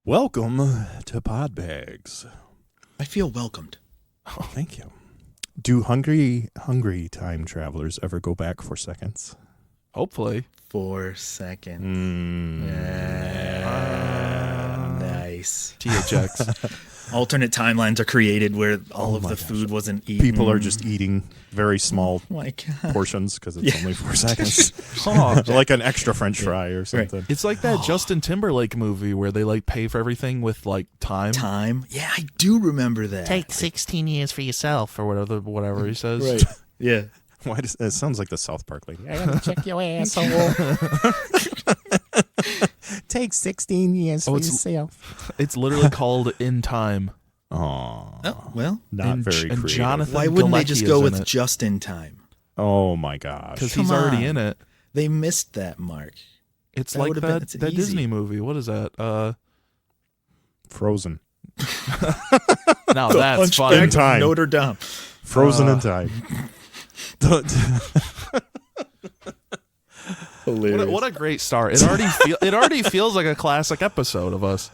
Welcome to Podbags. I feel welcomed. Oh, thank you. Do hungry time travelers ever go back for seconds? Hopefully. 4 seconds. Nice. THX. Alternate timelines are created where all of the food wasn't eaten. People are just eating very small portions because it's only 4 seconds. Like an extra French fry or something. It's like that Justin Timberlake movie where they like pay for everything with like time. Time? Yeah, I do remember that. Take 16 years for yourself or whatever he says. Right. Yeah. Why does it sounds like the South Park lady? I gotta check your asshole. Take 16 years for yourself. It's literally called In Time. Oh, well, not very creative. Jonathan why wouldn't they Galecki just go is in with it. just in time? Oh my gosh! Because Come he's already on. in it. They missed that mark. It's That like would've been- that it's that easy. Disney movie. What is that? Frozen. Now that's Hunchback fun. In time. of Notre Dame. Frozen in time. Hilarious. What a great start! It already feels like a classic episode of us.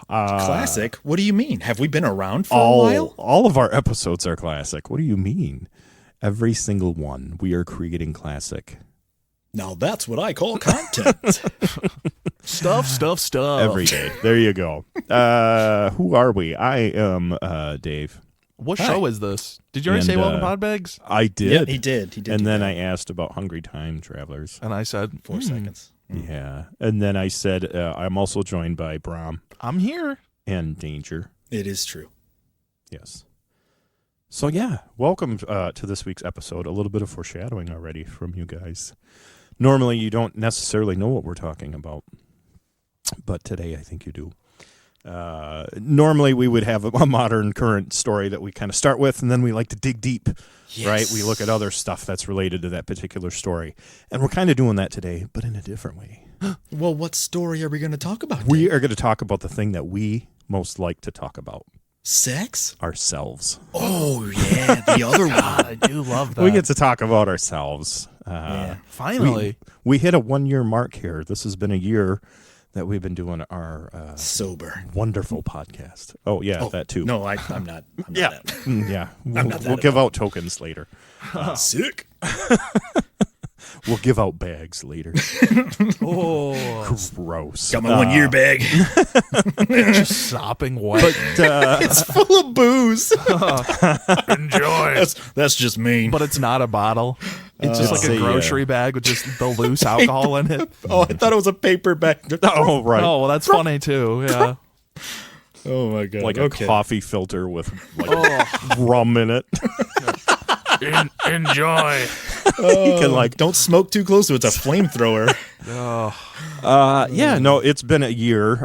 Classic? What do you mean? Have we been around for a while? All of our episodes are classic. What do you mean? Every single one. We are creating classic. Now that's what I call content. Stuff. Every day. There you go. Who are we? I am Dave. What show is this? Did you already say welcome Podbags? I did. Yeah, he did. And then I asked about hungry time travelers. And I said 4 seconds. Yeah. And then I said I'm also joined by Brom I'm here. and Danger. It is true. Yes. So yeah, welcome to this week's episode. A little bit of foreshadowing already from you guys. Normally you don't necessarily know what we're talking about, but today I think you do. Normally we would have a modern current story that we kind of start with, and then we like to dig deep, right? We look at other stuff that's related to that particular story, and we're kind of doing that today, but in a different way. Well, what story are we going to talk about? We are going to talk about the thing that we most like to talk about. Sex? Ourselves. Oh, yeah, the other one. I do love that. We get to talk about ourselves. Yeah. Finally. We hit a 1 year mark here. This has been a year that we've been doing our Sober. wonderful podcast. Oh yeah, that too. No, I'm not. I'm Yeah, not that. yeah. not We'll that give out tokens later. Sick. We'll give out bags later. Oh, Gross. Got my 1 year bag. just sopping wet. It's full of booze. Enjoy. That's just mean. But it's not a bottle. It's just like a grocery bag with just the loose alcohol in it. Oh, I thought it was a paper bag. Oh right. Oh, well, that's funny too. Yeah. Oh my god. Like a coffee filter with like rum in it. Enjoy. You can like Don't smoke too close to it. It's a flamethrower. yeah, no, it's been a year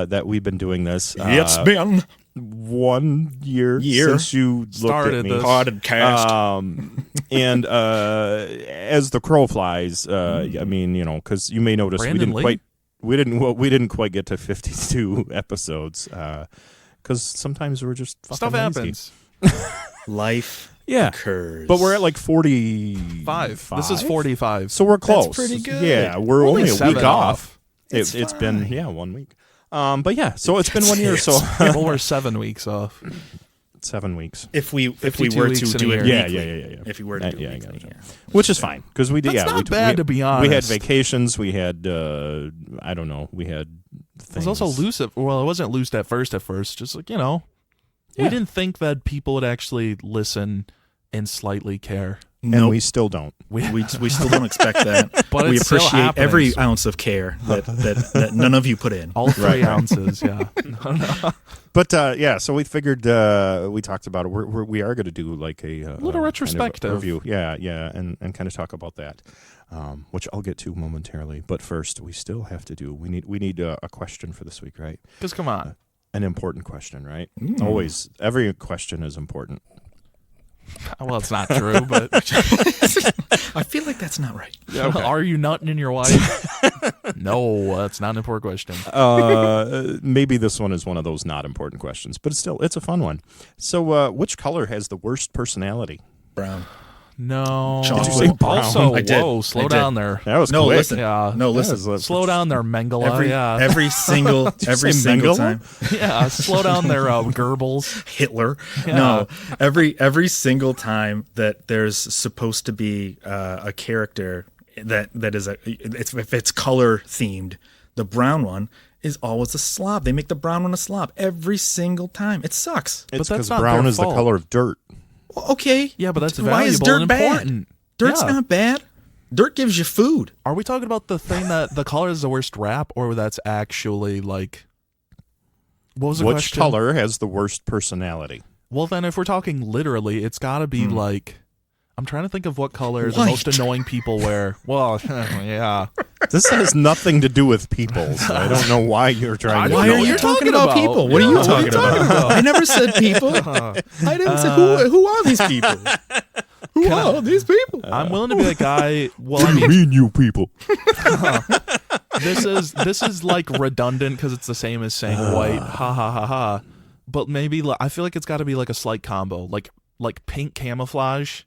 that we've been doing this. It's been 1 year since you Started looked at me. this. podcast. And as the crow flies, I mean, you know, because you may notice Brandon Lee? we didn't quite get to 52 episodes because sometimes we're just fucking Stuff lazy. happens. Life Yeah, occurs. but we're at like 45. This is 45. So we're close. pretty good. Yeah, we're only a 7 week off. It's been 1 week. But yeah, so it's been 1 year. So Well, we're 7 weeks off. 7 weeks. if we were 52 weeks to in do a it year. weekly. Yeah. If we were to do Yeah, it I weekly, gotcha. yeah. Which is fine because we did. That's not we, bad, to be We had honest. vacations. We had I don't know. We had things. It was also loose. Well, it wasn't loose at first. Just like, we didn't think that people would actually listen and slightly care. and Nope. we still don't. We still don't expect that. But we it's still appreciate happening. every ounce of care that none of you put in. All 3 ounces, yeah. But yeah, so we figured we talked about it. We are going to do like a little retrospective kind of review. Yeah, and kind of talk about that, which I'll get to momentarily. But first, we still have to do. We need a question for this week, right? Because come on. An important question, right? Always, every question is important. Well, it's not true, but I feel like that's not right. are you nutting in your wife? No, that's not an important question. Maybe this one is one of those not important questions, but it's a fun one. So, which color has the worst personality? Brown. No. Chocolate. Did you say brown? Also, I did. whoa, slow I did. down there. That was No, quick. listen. Yeah. No, listen. Slow down there, Mengele. yeah. Every single say single Mengele? time. yeah. Slow down there, Goebbels. Hitler. Yeah. No, every single time that there's supposed to be a character that is if it's color themed, the brown one is always a slob. They make the brown one a slob every single time. It sucks. It's that's because not brown their is the fault. color of dirt. Well, okay. Yeah, but that's why is valuable dirt and bad? important. Dirt's Yeah. not bad. Dirt gives you food. Are we talking about the thing that the color is the worst rap, or that's actually like? What was the Which question? color has the worst personality? Well, then, if we're talking literally, it's got to be like. I'm trying to think of what color the White. most annoying people wear. Well, yeah. This has nothing to do with people, so I don't know why you're trying to Why do are you that. talking about people? What are you talking about? I never said people. I didn't say who are these people? Who are these people? I'm willing to be a guy. Well, I What do you mean, mean, you people? this is like redundant because it's the same as saying white. Ha ha ha ha. But maybe I feel like it's got to be like a slight combo, like pink camouflage.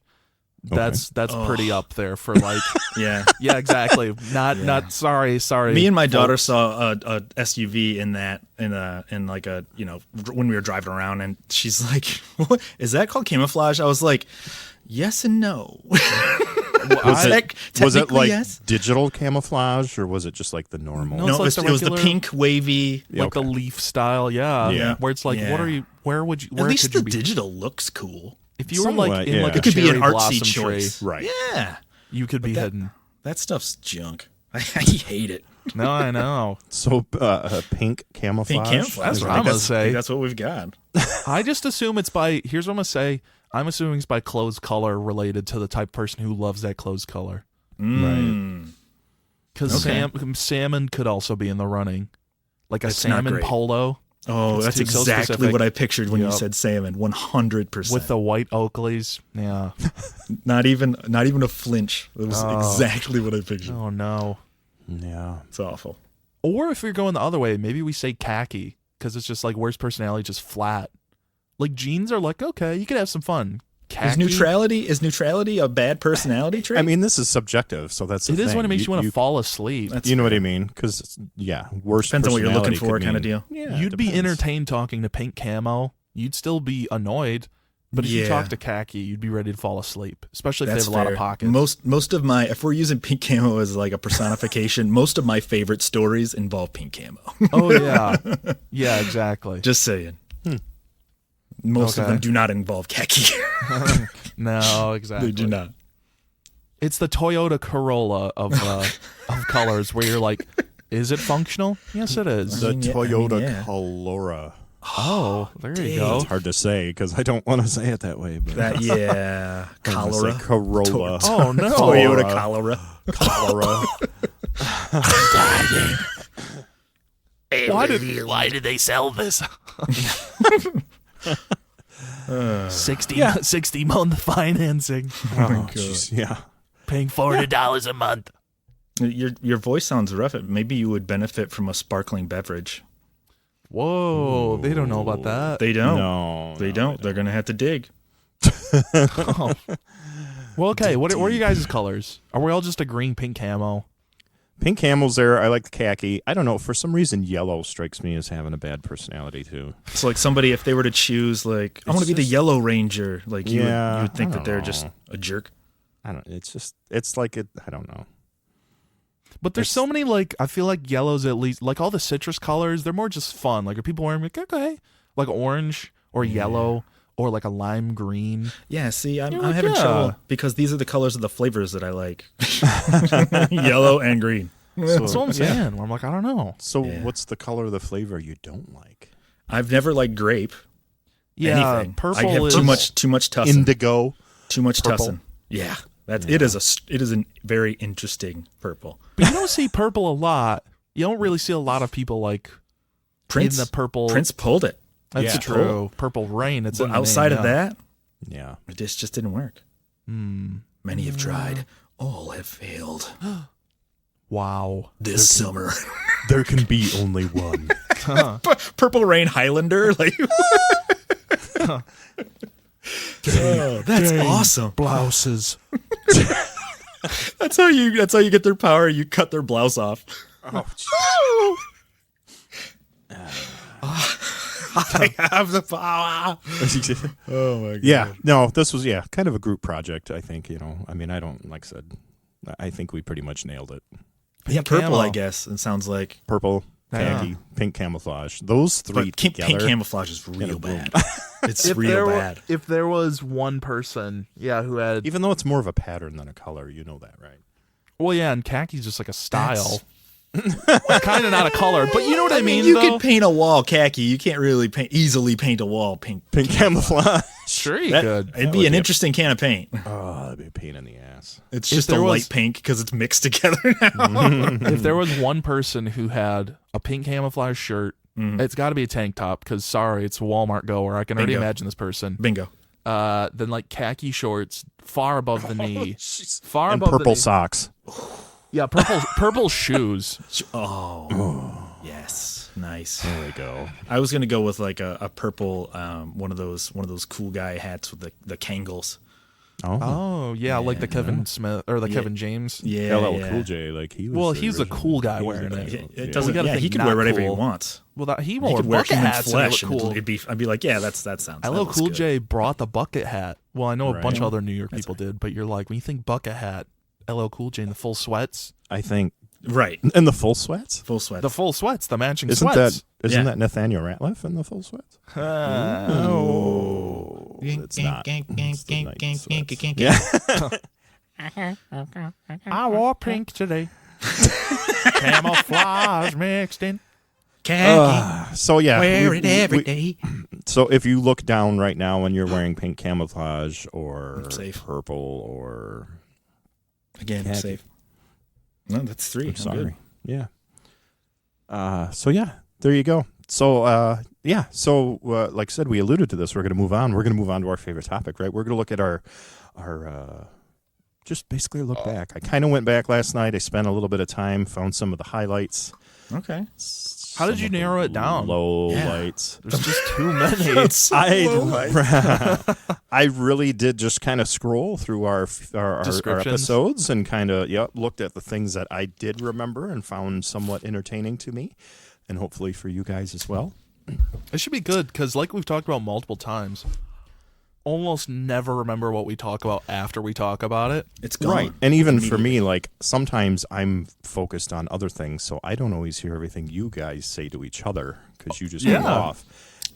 That's pretty up there for like Yeah. yeah, exactly. Not sorry. Me and my daughter folks. saw a SUV in like a when we were driving around, and she's like, "What is that called? Camouflage?" I was like, "Yes and no." Was it Technically, like yes. digital camouflage, or was it just like the normal? No, No, it's like it was the regular- pink wavy. like the leaf style, yeah. Yeah. Where it's like, Yeah. what are you? Where would you? At Where least could the you be? digital looks cool. If you were Somewhat, like in yeah. like a It could be an cherry artsy blossom choice. tree, Right. Yeah, you could be hidden. that stuff's junk. I hate it. No, I know. So pink camouflage. Pink camouflage. That's what I I'm think gonna say. That's what we've got. I just assume it's by. Here's what I'm gonna say. I'm assuming it's by clothes color related to the type of person who loves that clothes color. Mm. Because Okay. salmon could also be in the running, like a It's not salmon great. polo. Oh, It's that's too- so exactly specific. what I pictured when you Yep. said salmon. 100%. With the white Oakleys. Yeah. not even a flinch. It was exactly what I pictured. Oh no. Yeah. It's awful. Or if you're going the other way, maybe we say khaki because it's just like worst personality, just flat. Like jeans are like okay, you could have some fun. Khaki, Is neutrality a bad personality trait? I mean, this is subjective, so that's the it is thing. when it makes you want to fall asleep. That's You know what fair. I mean? Because worst Depends on what you're looking personality for, could kind of mean- deal. Yeah, You'd it be depends. entertained talking to pink camo. You'd still be annoyed, but if you Yeah. talk to khaki, you'd be ready to fall asleep, especially if That's they have a lot of fair. pockets. Most of my, if we're using pink camo as like a personification, most of my favorite stories involve pink camo. Oh yeah, yeah, exactly. Just saying. Most of Okay. them do not involve khaki. No, exactly. They do not. It's the Toyota Corolla of colors, where you're like, is it functional? Yes, it is. The I mean, yeah, Toyota yeah. Corolla. Oh, there you go. It's hard to say because I don't want to say it that way. But That yeah, I'm gonna say cholera. Corolla. Oh no. Toyota cholera. Cholera. Why did they sell this? 60 month financing, Oh, jeez. Yeah. paying $400 a month. Your voice sounds rough. Maybe you would benefit from a sparkling beverage. Whoa, they don't know about that. They don't. No. They don't. They're gonna have to dig. Oh. Well, okay. What are you guys' colors? Are we all just a green, pink camo? Pink camel's there. I like the khaki. I don't know. For some reason, yellow strikes me as having a bad personality too. It's like somebody, if they were to choose, like, I want to be the just- Yellow Ranger, like you Yeah, would think I that don't they're know. just a jerk. I don't. It's like it. I don't know. But there's so many, like, I feel like yellows at least, like all the citrus colors, they're more just fun. Like, are people wearing, like, okay, like orange or yellow or like a lime green? Yeah, see, I'm You're like, having yeah. trouble because these are the colors of the flavors that I like. Yellow and green. That's what I'm saying. Where I'm like, I don't know. So, Yeah. what's the color of the flavor you don't like? I've never liked grape. Yeah, Anything. purple I have is too much tussin. Indigo. Too much Purple. tussin. Yeah, it is a very interesting purple. But you don't see purple a lot. You don't really see a lot of people like Prince in the purple. Prince pulled it. That's Yeah. true. Purple rain. It's But in the outside name, of yeah. that, Yeah. it just didn't work. Many have tried, all have failed. Wow. This summer, There can be only one. Purple Rain Highlander, like Oh, that's awesome. Blouses. That's how you get their power. You cut their blouse off. Oh, I have the power. Oh my god. yeah. No, this was kind of a group project. I think I mean I don't like I said. I think we pretty much nailed it. Yeah, purple. camo. I guess it sounds like. Purple, khaki, pink camouflage. Those three But pink together. camouflage is real bad. It's If real bad. if there was one person, who had, Even though it's more of a pattern than a color, you know that, right? well, yeah, and khaki's just like a style. Kind of not a color, but you know what I mean, you though? can paint a wall khaki. You can't really easily paint a wall pink. Pink camouflage. Sure you That- could. It'd be an interesting can of paint. Oh, that'd be a pain in the ass. It's If just a there light was- pink because it's mixed together now. If there was one person who had a pink camouflage shirt, it's got to be a tank top because, sorry, it's a Walmart goer. I can already Bingo. imagine this person. Bingo. Then like khaki shorts, far above the knee, far And above the purple knee. socks. Yeah, purple shoes. Oh, yes, nice. There we go. I was gonna go with like a purple, one of those cool guy hats with the Kangles. Oh, Oh yeah, like the Kevin Smith or the Kevin James. Yeah, LL yeah. Cool J, like he was. Well, the he's a original- cool guy he was wearing the it. original. It Yeah. doesn't. We gotta Yeah, he think can not wear whatever he cool. wants. Well, he He wore could wear bucket human hats and they flesh, look and cool. I'd be like, yeah, that sounds. that LL looks Cool good. J brought the bucket hat. Well, I know a Right. bunch of other New York people did, but you're like, when you think bucket hat, LL Cool J in the full sweats, I think, Right, and the full sweats. full sweat. the full sweats, the matching Isn't sweats. Isn't Yeah. that Nathaniel Ratliff in the full sweats? Oh, It's not. It's the night sweats. Yeah. I wore pink today. Camouflage mixed in. So yeah, Wear it every day. So if you look down right now and you're wearing pink camouflage or Safe. purple or Again, Khaki. safe. No, that's 3. I'm sorry, Good. yeah. So yeah, there you go. So like I said, we alluded to this. We're going to move on. We're going to move on to our favorite topic, right? We're going to look at our just basically look back. I kind of went back last night. I spent a little bit of time, found some of the highlights. Okay. How did you narrow it down? Low Yeah. lights. There's just too many. I really did just kind of scroll through our Descriptions. episodes and kind of looked at the things that I did remember and found somewhat entertaining to me, and hopefully for you guys as well. It should be good because, like we've talked about multiple times, almost never remember what we talk about after we talk about it. It's gone. Right, and even for me, like sometimes I'm focused on other things, so I don't always hear everything you guys say to each other because you just go Yeah. off.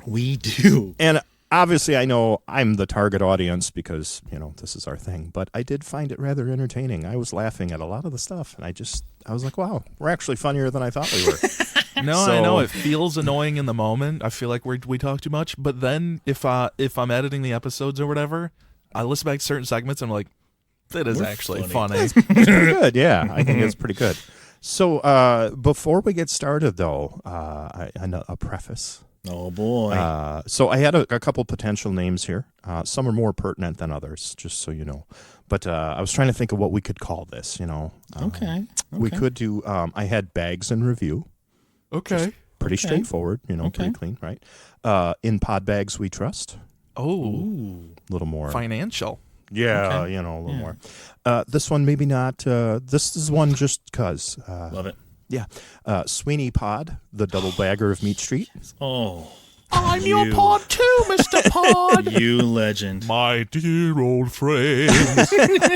We do. And obviously, I know I'm the target audience because, this is our thing, but I did find it rather entertaining. I was laughing at a lot of the stuff, and I was like, wow, we're actually funnier than I thought we were. No, So- I know it feels annoying in the moment. I feel like we talk too much. But then if I'm editing the episodes or whatever, I llisten back to certain segments and I'm like, that is We're actually funny. funny. It's pretty good, yeah. I think it's pretty good. So before we get started, though, a preface. Oh boy. So I had a couple potential names here. Some are more pertinent than others, just so you know. But I was trying to think of what we could call this, Okay. We could do, I had Bags in Review. Okay. Pretty Okay. straightforward, pretty Okay. clean, right? In Podbags We Trust. Oh, Ooh. A little more. financial. Yeah, Okay. a little Yeah. more. This one, maybe not. This is one just because. Love it. Yeah. Sweeney Pod, the double bagger of Meat Street. Oh, I'm your your pod pod too, Mr. Pod. you legend. My dear old friend,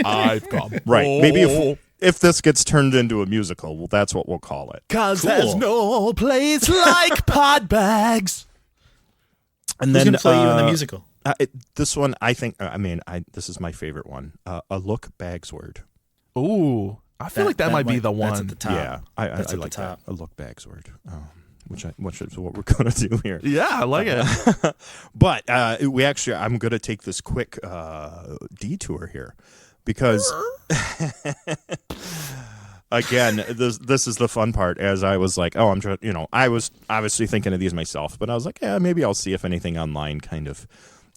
I've got Right. Maybe if this gets turned into a musical, well, that's what we'll call it. Cause Cool. there's no place like Podbags. And Who's then gonna play you in the musical? This one, I think. This is my favorite one. A Look Bagsward. Ooh, I feel like that might be the That's one. at the top. Yeah, I That's at the like top. that. A Look Bagsword. Which is what we're gonna do here. Yeah, I like it. But I'm going to take this quick detour here because, again, this is the fun part. As I was like, oh, I was obviously thinking of these myself, but I was like, yeah, maybe I'll see if anything online kind of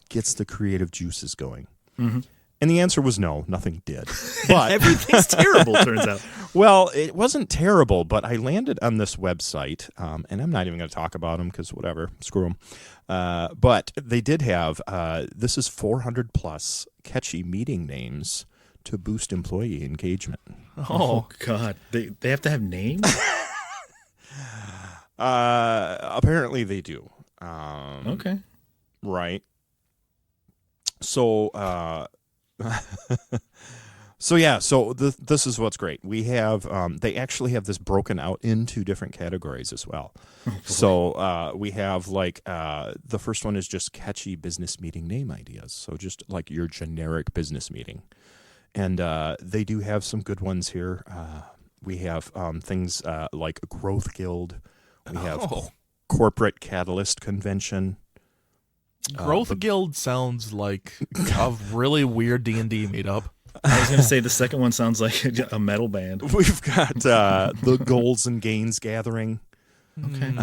gets the creative juices going. Mm-hmm. And the answer was no, nothing did. But Everything's terrible, turns out. well, it wasn't terrible, but I landed on this website, and I'm not even going to talk about them because whatever, screw them. But they did have, this is 400 plus catchy meeting names to boost employee engagement. Oh God, they have to have names. Apparently they do. Okay. Right. So, this is what's great. We have, they actually have this broken out into different categories as well. So, we have like, the first one is just catchy business meeting name ideas. So just like your generic business meeting. And, they do have some good ones here. We have, things, like Growth Guild. We have Corporate Catalyst Convention. Growth Guild sounds like a really weird D&D meetup. I was going to say the second one sounds like a metal band. We've got the Goals and Gains Gathering. Okay.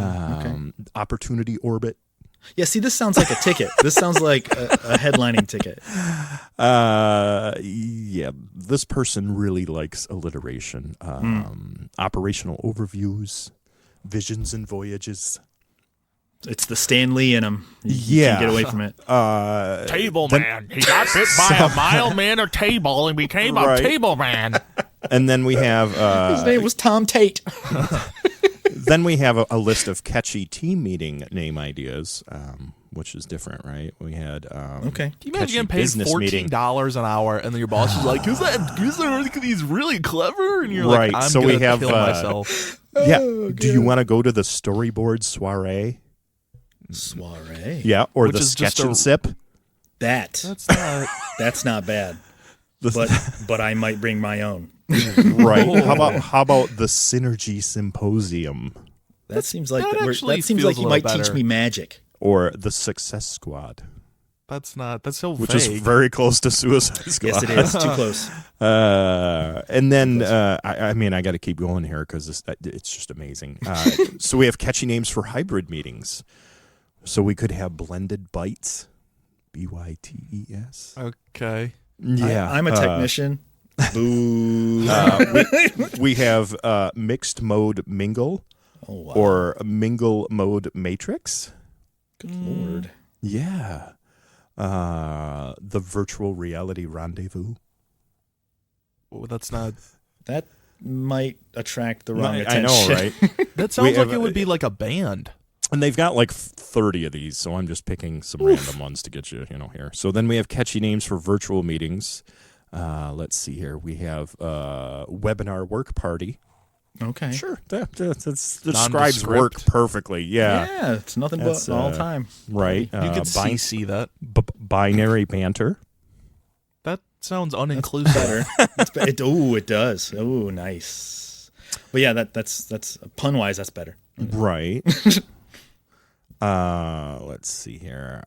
Opportunity Orbit. Yeah, see, this sounds like a ticket. This sounds like a headlining ticket. Yeah, this person really likes alliteration. Operational overviews, visions and voyages. It's the Stan Lee in him. You can't get away from it. Table man. He got bit by a mild mannered table and became a table man. And then we have His name was Tom Tate. then we have a list of catchy team meeting name ideas, which is different, right? We had Okay. Can you imagine getting paid $14 an hour and then your boss is like, he's really clever? And you're like, I'm going to kill myself. Yeah. Do you want to go to the storyboard soiree? Soiree. Yeah, or Which the is sketch just and sip. That's not bad. But I might bring my own. Right. How about the Synergy Symposium? That seems like actually that seems feels like a you little might better. teach me magic. Or the Success Squad, That's so which vague. is very close to Suicide Squad. Yes, it is. Too close. And then, I mean, I got to keep going here because it's just amazing. So we have catchy names for hybrid meetings. So we could have Blended Bites, BYTES. Okay. Yeah. I'm a technician. Boo. We have Mixed Mode Mingle. Oh, wow. Or Mingle Mode Matrix. Good Lord. Yeah. The Virtual Reality Rendezvous. Well, that's not. That might attract the wrong I attention. know, right? That sounds like it would be like a band. And they've got like 30 of these, so I'm just picking some random ones to get you, here. So then we have catchy names for virtual meetings. Let's see here. We have Webinar Work Party. Okay. Sure. That describes work perfectly. Yeah. Yeah, it's nothing but all time. Right. You could CC that. Binary Banter. That sounds uninclusive. Better. It does. Oh, nice. But yeah, that's pun wise, that's better. Right. Let's see here.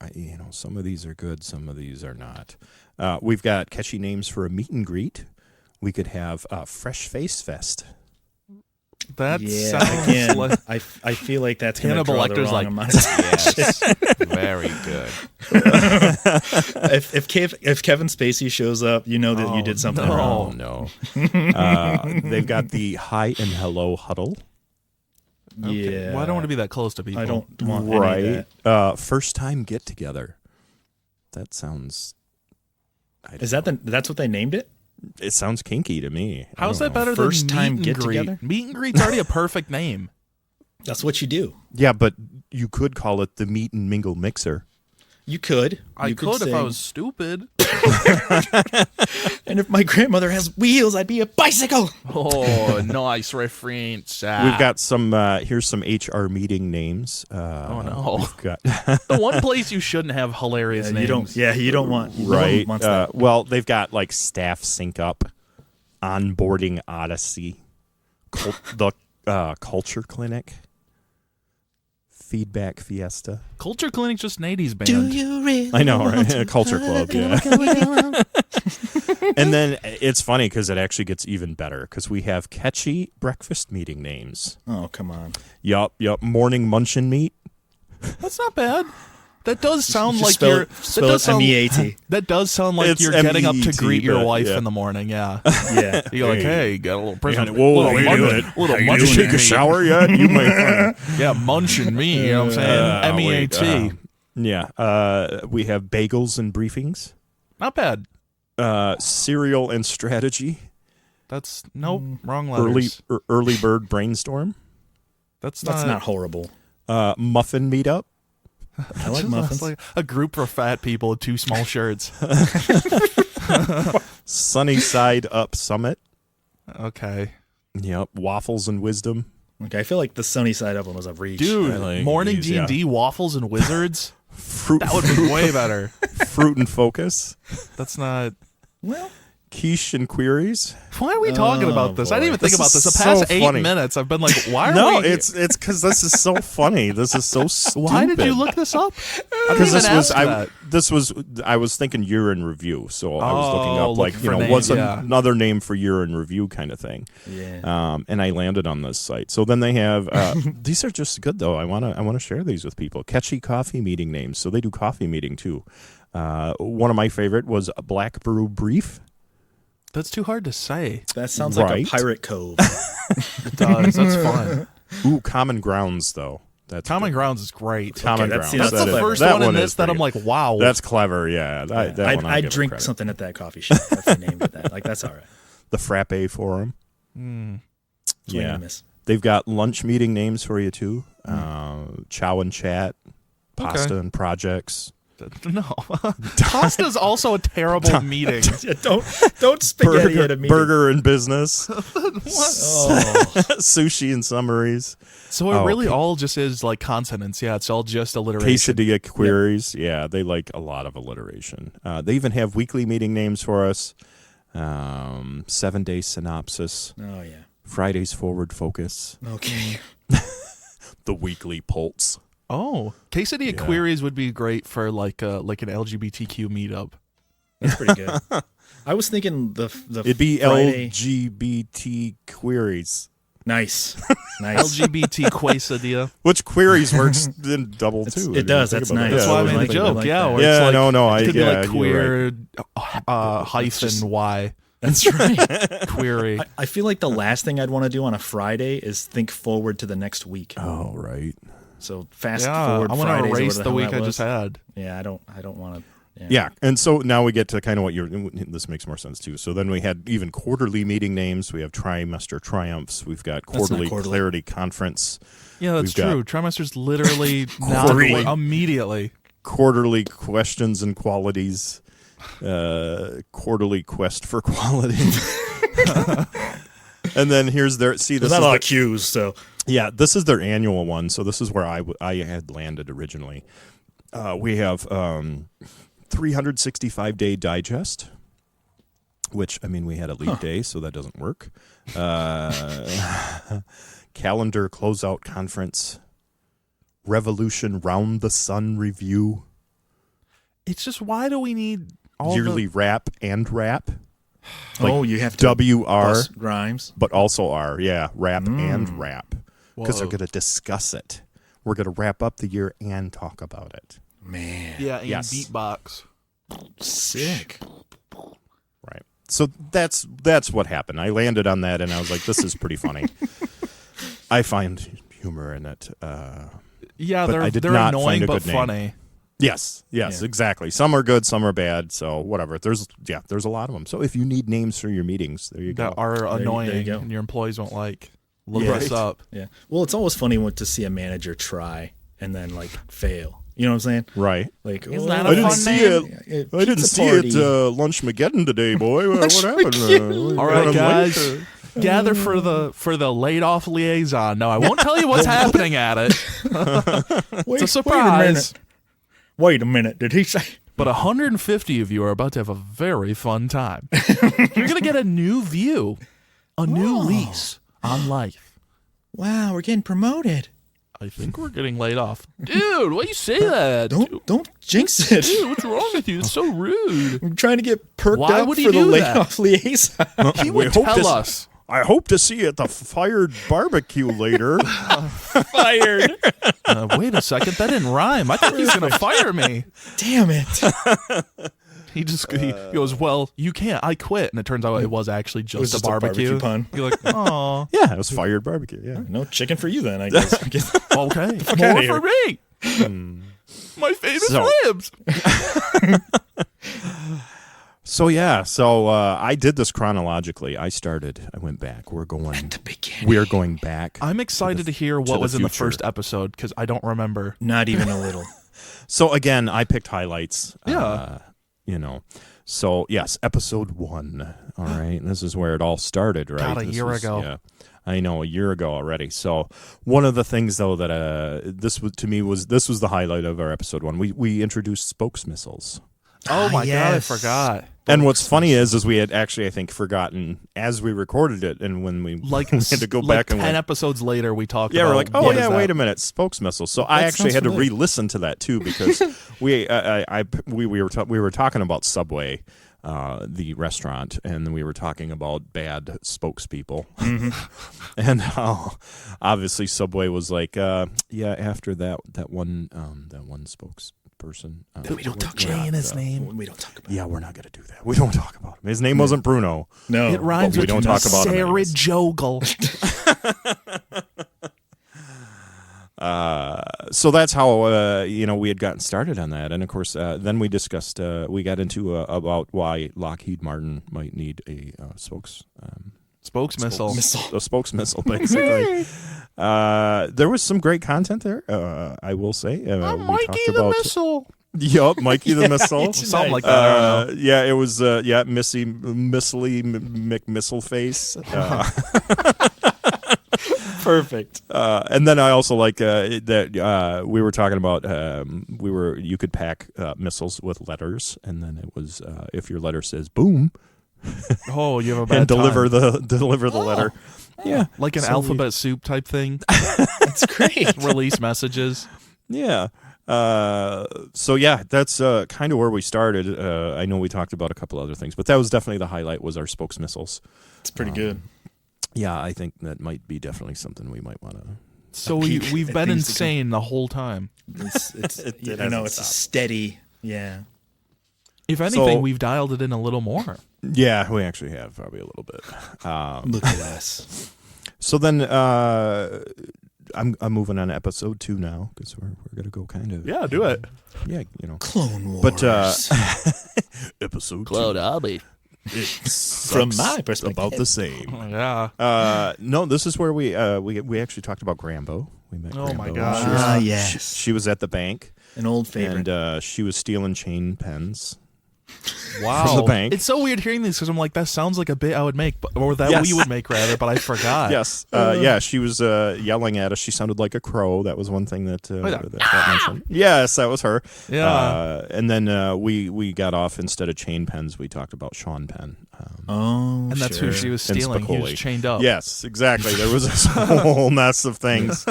Some of these are good, some of these are not. We've got catchy names for a meet and greet. We could have Fresh Face Fest. That Yeah, sounds again, like I feel like that's going to Hannibal draw the Lecter's wrong like, amount of yes, very good. if Kevin Spacey shows up, you know that you did something wrong. No. They've got the Hi and Hello Huddle. Okay. Yeah. Well, I don't want to be that close to people. I don't want any of that. First time get together. That sounds. That's what they named it? It sounds kinky to me. How's that I don't know. better First than time meet and get greet? together? Meet and greet's already a perfect name. That's what you do. Yeah, but you could call it the Meet and Mingle Mixer. You could. I could if I was stupid. And if my grandmother has wheels, I'd be a bicycle. Oh, nice reference. We've got some. Here's some HR meeting names. Oh no! We've got The one place you shouldn't have hilarious names. You don't want. No one right. wants that. Well, they've got like Staff Sync Up, Onboarding Odyssey, the Culture Clinic, Feedback Fiesta. Culture Clinic's just an 80s band. Do you really? I know, right? Culture Club, yeah. And then it's funny because it actually gets even better because we have catchy breakfast meeting names. Oh, come on. Yup. Morning Munch and Meat. That's not bad. That does sound like Spell you're. it, spell it MEAT. That does sound like It's you're getting up to MEET, greet your but, wife yeah. in the morning. Yeah. Yeah. You're like, hey, got a little present. Whoa, little how you doing? little Did you take a shower yet? You might. Yeah, munching me. You know what I'm saying? MEAT. Yeah. We have bagels and briefings. Not bad. Cereal and strategy. That's wrong letters. Early bird brainstorm. That's not horrible. Muffin meetup. I like muffins. That's like a group for fat people with 2 small shirts. Sunny side up summit. Okay. Yep. Waffles and wisdom. Okay, I feel like the sunny side up one was a reach. Dude, I like morning these, D&D waffles and wizards. Fruit. That would be way better. Fruit and focus. That's not. Well, Quiche and queries. Why are we talking about this? I didn't even think This about is this. The so past 8 funny. minutes, I've been like, why are No, we? it's because this is so funny. This is so stupid. Why did you look this up? Because This was. I was thinking year in review, so I was looking up looking for names, what's yeah. another name for year in review kind of thing. yeah. And I landed on this site. So then they have these are just good though. I wanna share these with people. Catchy coffee meeting names. So they do coffee meeting too. One of my favorite was a Black Brew Brief. That's too hard to say. That sounds like Right. a pirate cove. It does. That's fun. Ooh, Common Grounds though. That's Common good. Grounds is great. Common that's- Grounds. that's That's the That first that one in is this that I'm pretty like, wow. That's clever. Yeah, that one I'll I'd give it drink credit. something at that coffee shop if they named it that. Like, that's all right. The Frappe Forum. Swing and Yeah. a miss. They've got lunch meeting names for you too. Chow and Chat, Pasta and Projects, No. Pasta's also a terrible meeting. Yeah, don't spaghetti at a meeting. Burger and Business, Oh, Sushi and Summaries, So it really all just is like consonants. Yeah, it's all just alliteration. Quesadilla Queries. Yeah, they like a lot of alliteration. They even have weekly meeting names for us. 7-day synopsis, oh yeah. Friday's forward focus, Okay. the weekly pulse. Oh, quesadilla queries would be great for like an LGBTQ meetup. That's pretty good. I was thinking the It'd be Friday. LGBT queries. Nice. LGBT quesadilla. Which queries works in double too. it does, Think that's about it. nice. That's Yeah, why I I made the like joke. that. Yeah, where Yeah, it's like, no, it could be yeah, like you're queer right. hyphen Y That's right. query. I feel like the last thing I'd want to do on a Friday is think forward to the next week. Oh, right. So fast Yeah, forward I want Fridays to or erase whatever the hell week that I was. just had. Yeah, I don't want to. Yeah, and so now we get to kind of what you're. This makes more sense too. So then we had even quarterly meeting names. We have trimester triumphs. We've got That's not quarterly quarterly. clarity conference. Yeah, that's We've got true. Trimester's literally not Quarterly. immediately. Quarterly questions and qualities. Quarterly quest for quality. And then here's their this There's is not a lot their- of cues, so Yeah, this is their annual one. So this is where I had landed originally. We have 365-day digest, which, I mean, we had a leap day, so that doesn't work. Calendar closeout conference, Revolution round the sun review, It's just, why do we need all yearly wrap and wrap. you have to WR, bust rhymes. but also R. Yeah, wrap and wrap. Because they're Whoa. going to discuss it. We're going to wrap up the year and talk about it. Man, Yeah, and Yes. beatbox. sick. Right. So that's what happened. I landed on that, and I was like, this is pretty funny. I find humor in it. Yeah, But I did they're not annoying find a but good name. funny. Yes, Yeah. exactly. Some are good, some are bad. So whatever. There's a lot of them. So if you need names for your meetings, there you go. That are annoying there you go. and your employees won't like. Look Yeah. us up. Yeah. Well, it's always funny to see a manager try and then like fail. You know what I'm saying? Right. Like, Isn't oh, that a I didn't fun see name? it. I didn't see it Lunch Mageddon today, boy. What happened? All right, guys. Gather for the laid off liaison. No, I won't tell you what's happening at it. Wait, It's a surprise. Wait a minute. Did he say? But 150 of you are about to have a very fun time. You're going to get a new view, a new lease on life. Wow, we're getting promoted. I think we're getting laid off. Dude, why you say that? Don't jinx it. Dude, what's wrong with you? It's so rude. I'm trying to get perked Why up would he for the do laid that? off liaison. He would tell us. I hope to see you at the fired barbecue later. Fired. Wait a second, that didn't rhyme. I thought he was going to fire me. Damn it. He goes, well, you can't. I quit. And it turns out it was actually just, just a barbecue. pun. You're like, oh, Yeah, it was fired barbecue. Yeah. No chicken for you then, I guess. okay. outta More here. for me. My famous So- ribs. So I did this chronologically. I went back. We are going back. I'm excited to hear to what the was in the future. first episode because I don't remember. Not even a little. So again, I picked highlights. Yeah. So yes, episode 1. All right, this is where it all started, right? God, a This year was- ago. Yeah, I know, a year ago already. So one of the things though that this was the highlight of our episode 1. We introduced spokes missiles. Oh my God, I yes. forgot. And what's funny is we had actually, I think, forgotten as we recorded it, and when we Like, we had to go like back and 10 episodes later, we talked yeah, about we're like, oh what yeah, is that? wait a minute, spokes missiles. So I actually sounds had to familiar. re-listen to that too because we were talking about Subway, the restaurant, and then we were talking about bad spokespeople, and how obviously Subway was like, yeah, after that one spokesperson. We don't talk Jay about in his name. We don't talk about Yeah, we're not going to do that. We don't talk about him. His name wasn't Bruno. No. It rhymes we with don't talk about him Sarah anyways. Jogle. So that's how we had gotten started on that, and of course, then we discussed. We got into about why Lockheed Martin might need a spokes Spokes-missile. a spokes missile, basically. There was some great content there. I will say. We Mikey talked the about, Missile. Yup, Mikey the Missile. Something like that. I don't know. Yeah, it was. Missy McMissile Face. Perfect. And then I also like that we were talking about you could pack missiles with letters, and then it was if your letter says boom Oh, you have a bad and deliver time. the letter. Yeah, Like an So alphabet soup type thing. That's great. Release messages. Yeah. So yeah, that's kind of where we started. I know we talked about a couple other things, but that was definitely the highlight was our spokes missiles. It's pretty good. Yeah, I think that might be definitely something we might want to. So peak. we've It been needs to insane the whole time. It's It I know hasn't it's a stopped. steady. Yeah. If anything, So- we've dialed it in a little more. Yeah, we actually have probably a little bit. Look at us. So then I'm moving on to episode 2 now because we're gonna go kind of Yeah, do it. yeah Clone Wars. But episode 2 Abby. From my perspective. about the same. Yeah. No, this is where we actually talked about Grambo. We met. Oh, Grambo. my gosh. She was- Ah, yes. She was at the bank An old favorite. and she was stealing chain pens. Wow. From the bank. It's so weird hearing these because I'm like, that sounds like a bit I would make, or that Yes. we would make rather, but I forgot. Yes. Yeah, she was yelling at us. She sounded like a crow. That was one thing that that mentioned. Yes, that was her. Yeah. And then we got off, instead of chain pens, we talked about Sean Penn. Oh, And that's sure. who she was And stealing. He was Spicoli. chained up. Yes, exactly. There was this whole mess of things.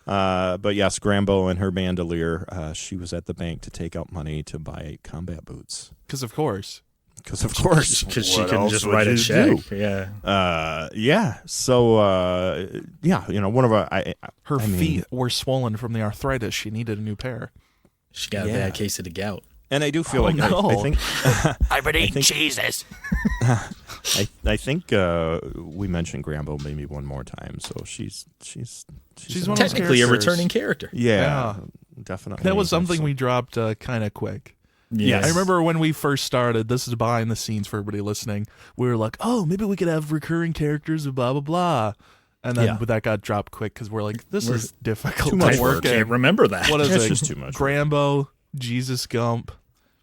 But yes, Grambo and her bandolier, she was at the bank to take out money to buy combat boots. Because, of course. Because, of course. Because she what can else just would write a you check. do? Yeah. Yeah. So, yeah, one of our... Her I mean- feet were swollen from the arthritis. She needed a new pair. She got a Yeah. bad case of the gout. And I do feel Oh, like no. I think I've been eating cheeses. I think we mentioned Grambo maybe one more time. So she's She's one of those Technically a characters. returning character. yeah, definitely. That was something we dropped kind of quick. Yes. I remember when we first started, this is behind the scenes for everybody listening, we were like, oh, maybe we could have recurring characters of blah, blah, blah. And then Yeah. that got dropped quick because we're like, this is difficult Too to much work work. in. Can't remember that. What is It's it? just too much. Grambo, Jesus Gump,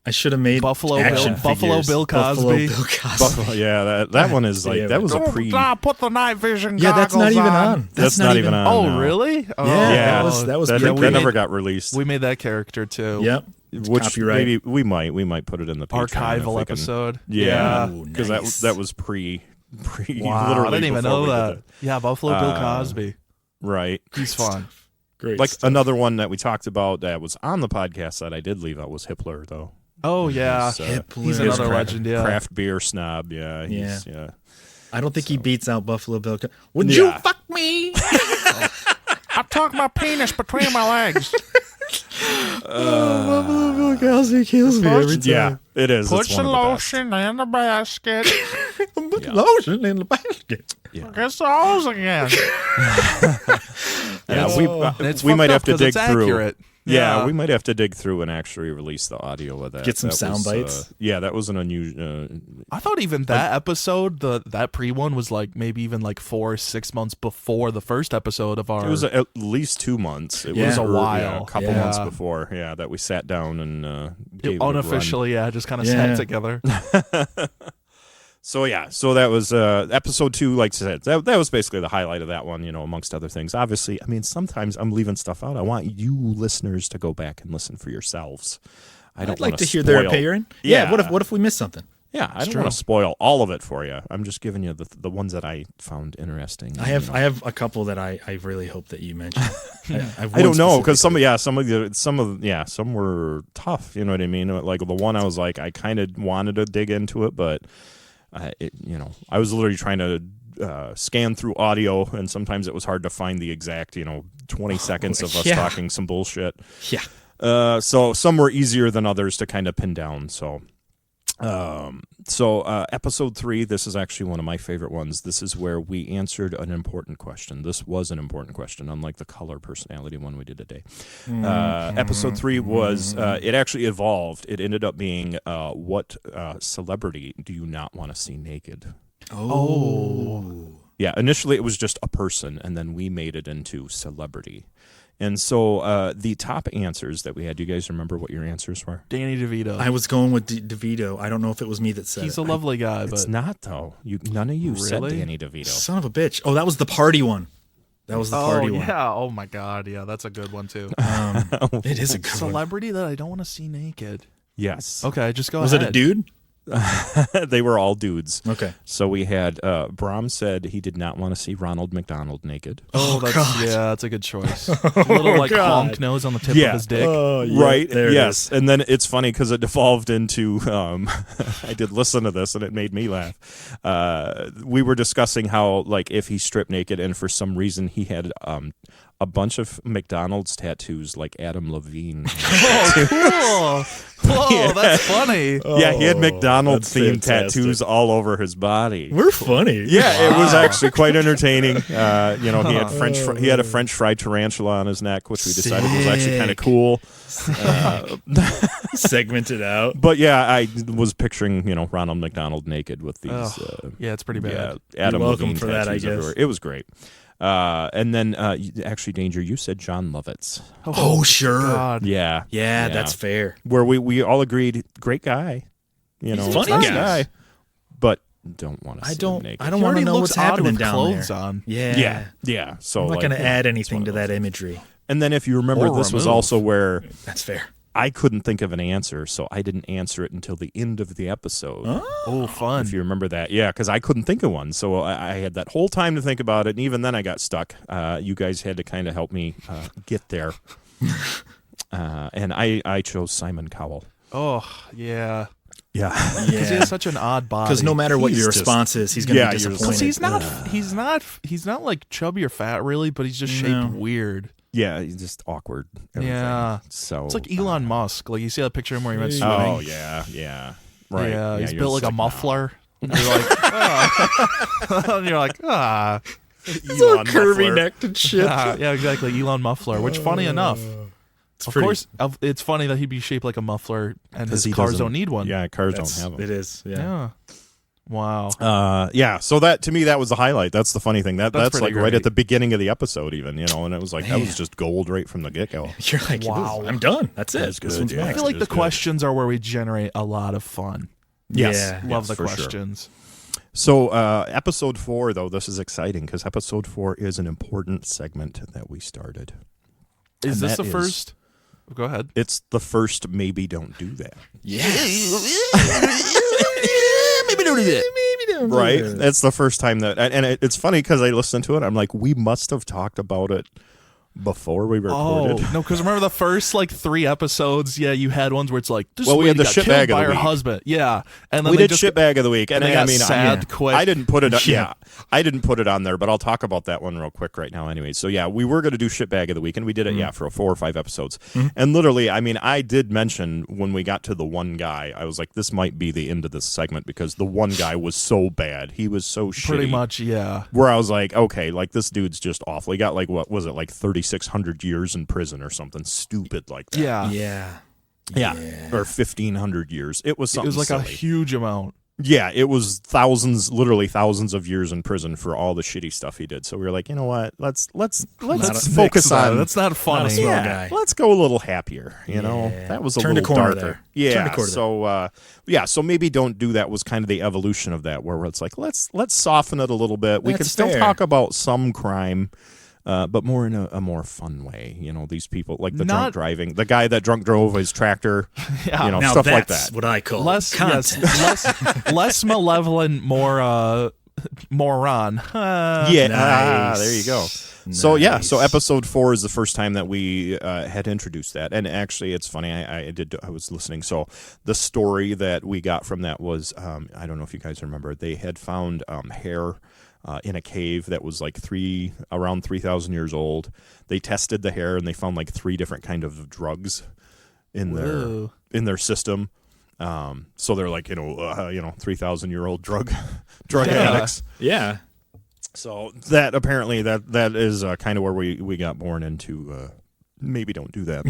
I should have made Buffalo action Bill- Buffalo figures. Bill Buffalo Cosby. Bill Cosby. Buffalo, yeah, that one is like that was a pre. put the night vision Yeah, that's not even on. That's not even on. Oh, no. really? Oh, Yeah, Yeah, that was that, pretty that weird. never got released. We made that character too. Yep. Which copyright. maybe we might put it in the Patreon if Archival we can- episode. Yeah, Ooh, because nice. that was pre. Wow, Literally I didn't even before know we did that. Yeah, Buffalo Bill Cosby. Right. He's fun. Great. Like stuff. another one that we talked about that was on the podcast that I did leave out was Hitler, though. Oh, yeah. He's, Hitler. He's His another craft- legend, yeah. craft beer snob. Yeah. He's, yeah. I don't think he beats out Buffalo Bill. Would you fuck me? I tuck my penis between my legs. Buffalo Bill Cosby kills me every time. Yeah, it is. Put It's one some of the best. lotion in the basket. Put lotion in the basket. Get the hose again. Yeah, It's we might fucked have up to 'cause dig it's through. accurate. Yeah, we might have to dig through and actually release the audio of that. Get some That sound was, bites. Yeah, that was an unusual. I thought even that episode, that pre-one was like maybe even like 4 or 6 months before the first episode of our. It was at least 2 months. It Yeah. was It was a yeah, while. a couple Yeah. months before. Yeah, that we sat down and gave it a run. unofficially, just kind of Yeah. sat together. So that was episode 2. Like I said, that was basically the highlight of that one. Amongst other things. Obviously, I mean, sometimes I'm leaving stuff out. I want you listeners to go back and listen for yourselves. I'd like to hear their opinion. Yeah. What if we missed something? Yeah, I don't want to spoil all of it for you. I'm just giving you the ones that I found interesting. I have a couple that I really hope that you mention. I don't know because some were tough. You know what I mean? Like the one I was like, I kind of wanted to dig into it, but I was literally trying to scan through audio, and sometimes it was hard to find the exact 20 seconds of us talking some bullshit. Yeah. So some were easier than others to kind of pin down. So episode 3, this is actually one of my favorite ones. This is where we answered an important question. This was an important question, unlike the color personality one we did today. Episode 3 was, it actually evolved. It ended up being, what celebrity do you not want to see naked? Oh. Yeah, initially it was just a person, and then we made it into celebrity. And so the top answers that we had, do you guys remember what your answers were? Danny DeVito. I was going with DeVito. I don't know if it was me that said He's it. a lovely guy, It's but not, though. None of you said Really? Danny DeVito. Son of a bitch. Oh, that was the party one. That was the party one. yeah. Oh my God. Yeah, that's a good one too. It is a good one. Celebrity that I don't want to see naked. Yes. Okay, just go Was ahead. it a dude? They were all dudes. Okay. So we had Brom said he did not want to see Ronald McDonald naked. Oh, God. Yeah, that's a good choice. Little like God. honk nose on the tip of his dick. Right. There it Yes. And then it's funny because it devolved into I did listen to this and it made me laugh. We were discussing how like if he stripped naked and for some reason he had a bunch of McDonald's tattoos like Adam Levine. Oh, cool. Whoa, that's funny. Yeah, he had McDonald's that's themed fantastic. tattoos all over his body. We're funny. Yeah, it was actually quite entertaining. He had he had a French fry tarantula on his neck, which we decided was actually kind of Sick. cool. Segmented out. But yeah, I was picturing Ronald McDonald naked with these. Yeah, it's pretty bad. Adam You're welcome Levine for that, I tattoos guess. everywhere. It was great. And then actually, Danger, you said John Lovitz. Oh, sure. God. Yeah, Yeah, that's fair. where we all agreed, great guy. a funny nice guy. but don't want to. I see don't. him naked. I don't He want to already know looks what's odd happening with down clothes there. on. Yeah. Yeah. So I'm not like, going to add it's anything one to of that those. imagery. And then if you remember, Or this was remove. also where That's fair. I couldn't think of an answer, so I didn't answer it until the end of the episode. Oh, fun. If you remember that. Yeah, because I couldn't think of one. So I had that whole time to think about it, and even then I got stuck. You guys had to kind of help me get there. And I chose Simon Cowell. Oh, yeah. Yeah. Because he has such an odd body. Because no matter what He's your just- response is, he's going to Yeah, be you're disappointed. just- he's not like chubby or fat really, but he's just shaped No. weird. Yeah, he's just awkward. Everything. Yeah. So It's like Elon Musk. Like you see that picture of him where he went swimming. Oh yeah. Right. Yeah, he's you're built just like a nah. muffler. And you're like, oh. And you're like, ah. Elon curvy muffler. necked and shit. Yeah, exactly. Elon Muffler. Which, funny enough, of pretty- course, it's funny that he'd be shaped like a muffler, and his he cars doesn't- don't need one. Yeah, cars don't That's- have them. It is. Yeah. Yeah. Wow. Yeah, so that to me that was the highlight. That's the funny thing. That's pretty like right great. at the beginning of the episode, even and it was like that was just gold right from the get go. You're like, Wow. I'm done. That's it. That's This good, one's yeah. I mine. feel like it the is good. questions are where we generate a lot of fun. Yes. Yeah. Love Yes, the for sure. questions. So episode 4, though, this is exciting because episode 4 is an important segment that we started. Is And this that the is- first? Go ahead. It's the first maybe don't do that. Maybe don't do that. Right? That's the first time that, and it's funny because I listened to it. I'm like, we must have talked about it before we recorded. Oh, no, because remember the first like 3 episodes, you had ones where it's like, this Well, we lady had the got shitbag killed by of the her week. husband. Yeah. And then We they did just shitbag of the week, and they I got mean, sad quick. I didn't put it. Yeah. I didn't put it on there, but I'll talk about that one real quick right now. Anyway, so we were going to do shitbag of the week, and we did it. For 4 or 5 episodes, and literally, I mean, I did mention when we got to the one guy, I was like, this might be the end of this segment because the one guy was so bad. He was so shitty. Pretty much, yeah. Where I was like, okay, like this dude's just awful. He got like what was it, like 3,600 years in prison or something stupid like that. Yeah. Or 1,500 years. It was something. It was like a silly. huge amount. Yeah, it was literally thousands of years in prison for all the shitty stuff he did. So we were like, you know what? Let's focus on. That's not funny. Not a small guy. Let's go a little happier. You know, that was a Turn little the corner darker. there. Yeah. Turn the corner So so maybe don't do that. Was kind of the evolution of that, where it's like let's soften it a little bit. We can That's still fair. talk about some crime. But more in a more fun way, you know. These people like the drunk driving, the guy that drunk drove his tractor, Yeah. you know, Now stuff like that's that. what I call Less content. less malevolent, more moron. Yeah, there you go. So Nice. so episode 4 is the first time that we had introduced that, and actually, it's funny. I was listening. So the story that we got from that was, I don't know if you guys remember, they had found hair. In a cave that was like around 3,000 years old. They tested the hair and they found like 3 different kind of drugs in their system. So they're like 3,000-year-old drug addicts. Yeah. So that apparently that is kind of where we got born into. Maybe don't do that.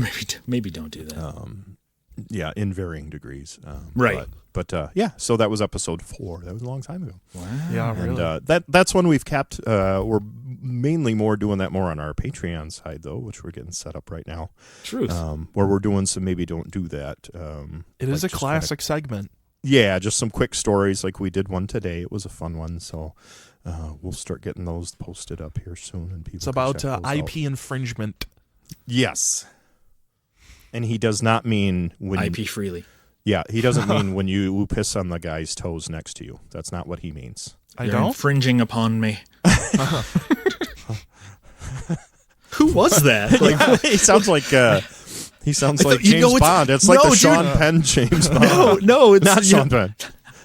Maybe don't do that. In varying degrees. Right. But so that was episode 4. That was a long time ago. Wow. Yeah, really. And that's when we've kept. We're mainly doing that more on our Patreon side though, which we're getting set up right now. Truth. Where we're doing some maybe don't do that. It is a classic segment. Yeah, just some quick stories like we did one today. It was a fun one, so we'll start getting those posted up here soon. And people. It's about can check those IP out. infringement. Yes. And he does not mean when IP freely. Yeah, he doesn't mean when you piss on the guy's toes next to you. That's not what he means. I You're don't. infringing upon me. Who was that? Like, He sounds like thought- James Bond. It's like the dude. Sean Penn James Bond. no, it's Not Sean Penn.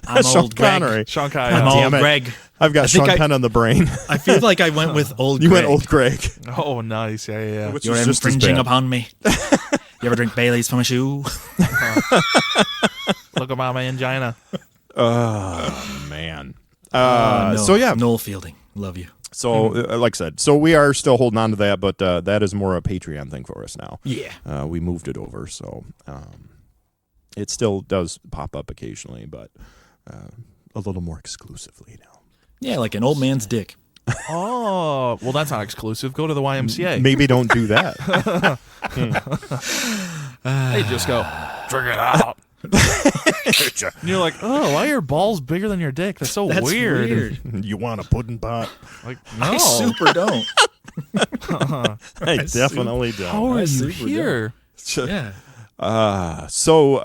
I'm Sean old Greg. Connery. Sean Kai. I'm Damn old it. Greg. I've got I think Sean I- Penn on the brain. I feel like I went with old You Greg. went old Greg. Oh, nice. Yeah. Which You're was just as infringing bad. upon me. You ever drink Bailey's from a shoe? Look at my mangina. Oh, man. No. So, yeah. Noel Fielding. Love you. So, like I said, so we are still holding on to that, but that is more a Patreon thing for us now. Yeah. We moved it over, so it still does pop up occasionally, but a little more exclusively now. Yeah, like an old man's dick. Oh, well, that's not exclusive. Go to the YMCA. Maybe don't do that. Hey, just go, drink it out. And you're like, oh, why are your balls bigger than your dick? That's so That's weird. You want a pudding pot? Like, I no. super don't. I definitely don't. How are I you super here? Yeah. So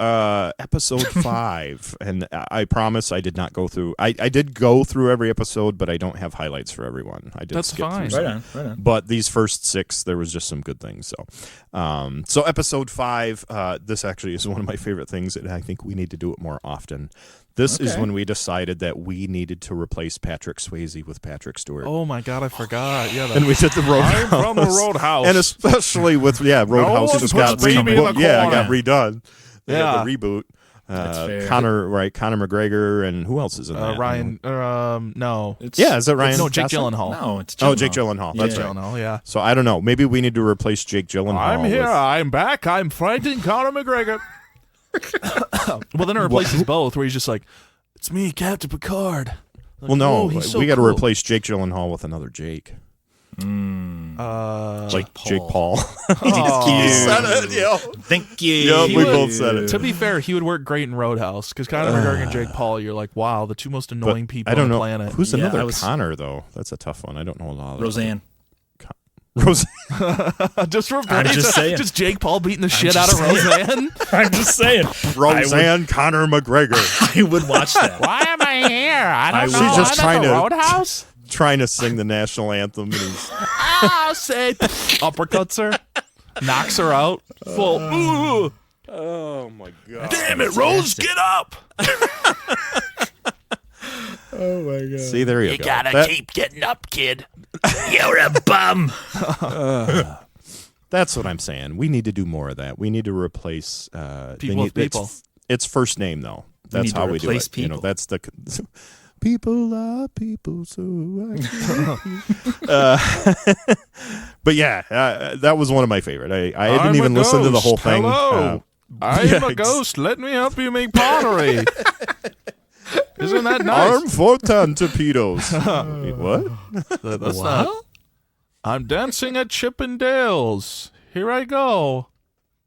episode 5, and I promise I did not go through. I did go through every episode, but I don't have highlights for everyone. I did That's skip fine. through Right some. on. But these first 6, there was just some good things. So episode 5, this actually is one of my favorite things, and I think we need to do it more often. This is Okay. when we decided that we needed to replace Patrick Swayze with Patrick Stewart. Oh my God, I forgot. Yeah, And we did the Roadhouse. I'm from the Roadhouse. And especially with, Roadhouse one just puts got baby in the got corner. redone. They Yeah. got the reboot. That's fair. Conor McGregor, and who else is in that? Ryan. No. It's, Yeah, is it Ryan? No, Jake Gosling? Gyllenhaal. No, it's Oh, Jake Gyllenhaal. That's Yeah. right. Gyllenhaal, yeah. So I don't know. Maybe we need to replace Jake Gyllenhaal. I'm here. with- I'm back. I'm fighting Conor McGregor. Well, then it replaces both, where he's just like, it's me, Captain Picard. Like, Well, no, "Whoa, he's so we got to cool." replace Jake Gyllenhaal with another Jake, like Jake Paul. Oh. Thank you. Yep, He we would- both said it. To be fair, he would work great in Roadhouse because Conor McGregor and Jake Paul, you're like, wow, the two most annoying people I don't on the know planet. who's Yeah, another I was- Connor though. That's a tough one. I don't know a lot. Roseanne. Roseanne. just replace I'm just saying. just Jake Paul beating the shit out just of Roseanne. I'm just saying. Roseanne Conor McGregor. I would watch that. Why am I here? I I don't would- know. She's just I'm at trying the to- Roadhouse. Trying to sing the national anthem. And he's, Oh, say? Uppercuts her, knocks her out. Full. Oh my god! Damn it, Rose, get up! Oh my god. See, there you go. Gotta keep getting up, kid. You're a bum. That's what I'm saying. We need to do more of that. We need to replace People with people. It's first name though. That's need to how we do replace it. You know, people. that's the people are people. So I but yeah, that was one of my favorite. I didn't even listen to the whole thing. Hello. I'm yeah, a ghost. Let me help you make pottery. Isn't that nice? Arm photon torpedoes. Wait, what? That's not. I'm dancing at Chippendales. Here I go.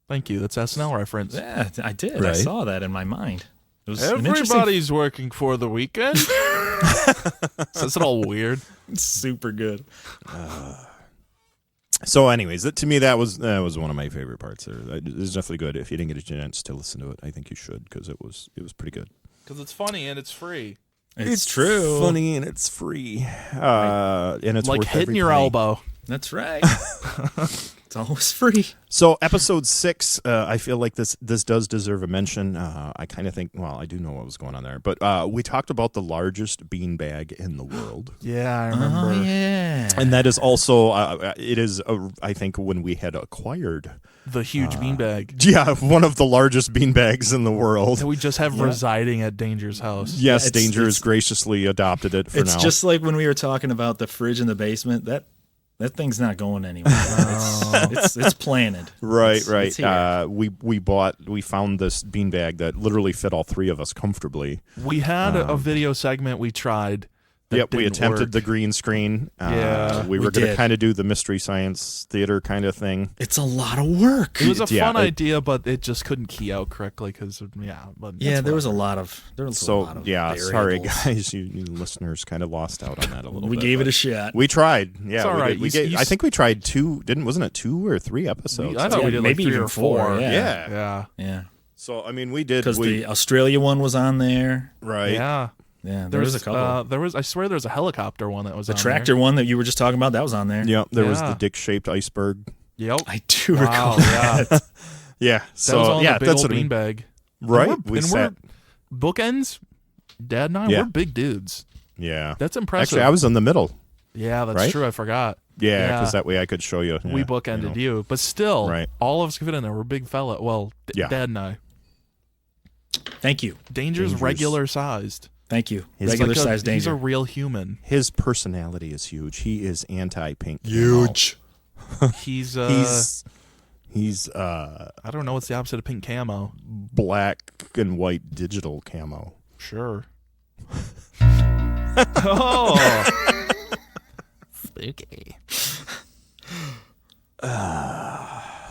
Thank you. That's SNL reference. Yeah, I did. I Right. saw that in my mind. It was an interesting- Everybody's working for the weekend. Says it all weird. super good. So, anyways, to me that was one of my favorite parts. It's definitely good. If you didn't get a chance to listen to it, I think you should because it was pretty good. Because it's funny and it's free. It's true. funny, and it's free. And it's Like worth hitting every your penny. elbow. That's right. It's always free. So episode 6, I feel like this does deserve a mention. I kind of think, well, I do know what was going on there, but we talked about the largest beanbag in the world. Yeah, I remember. Oh, yeah. And that is also, it is, I think, when we had acquired, The huge beanbag. yeah, one of the largest beanbags in the world. That we just have residing at Danger's house. Yes, Yeah, Danger has it's- graciously adopted it for It's now. just like when we were talking about the fridge in the basement. That thing's not going anywhere. It's planted. Right, It's right. here. We found this beanbag that literally fit all three of us comfortably. We had a video segment we tried. that Yep, we didn't attempted work. the green screen. Yeah, we we were going to did. kind of do the Mystery Science Theater kind of thing. It's a lot of work. It was a Yeah, fun it- idea, but it just couldn't key out correctly because, But Yeah, there was a whatever. lot of So yeah, sorry variables. guys, you listeners kind of lost out on that a little We bit. gave it but a shot. We tried. Yeah, It's all we right. did. We You- gave, you I s- think we tried 2. Wasn't it 2 or 3 episodes? I thought we did maybe like 3 even or 4. 4, yeah. Yeah. Yeah, So I mean, we did. because the Australia one was on there. right. Yeah. Yeah, there was a couple. I swear there was a helicopter one that was The on tractor one that you were just talking about, that was on there. Yep. There was Yeah. the dick-shaped iceberg. There. Yep. I do Wow, recall yeah. that. Yeah. That So was on yeah, the big that's old what I mean. beanbag. Right. And We sat. we're bookends. Dad and I, Yeah. we're big dudes. Yeah. That's impressive. Actually, I was in the middle. Yeah, that's right? true. I forgot. Yeah, Yeah. because that way I could show you. We bookended you, but still, Right. all of us could fit in there. We're big fella. Well, Yeah. Dad and I. Thank you. Danger's regular sized. Thank you. He's Regular Like size He's danger. a real human. His personality is huge. He is anti-pink. Huge. He's He's I don't know what's the opposite of pink camo. black and white digital camo. Sure. Oh. Spooky.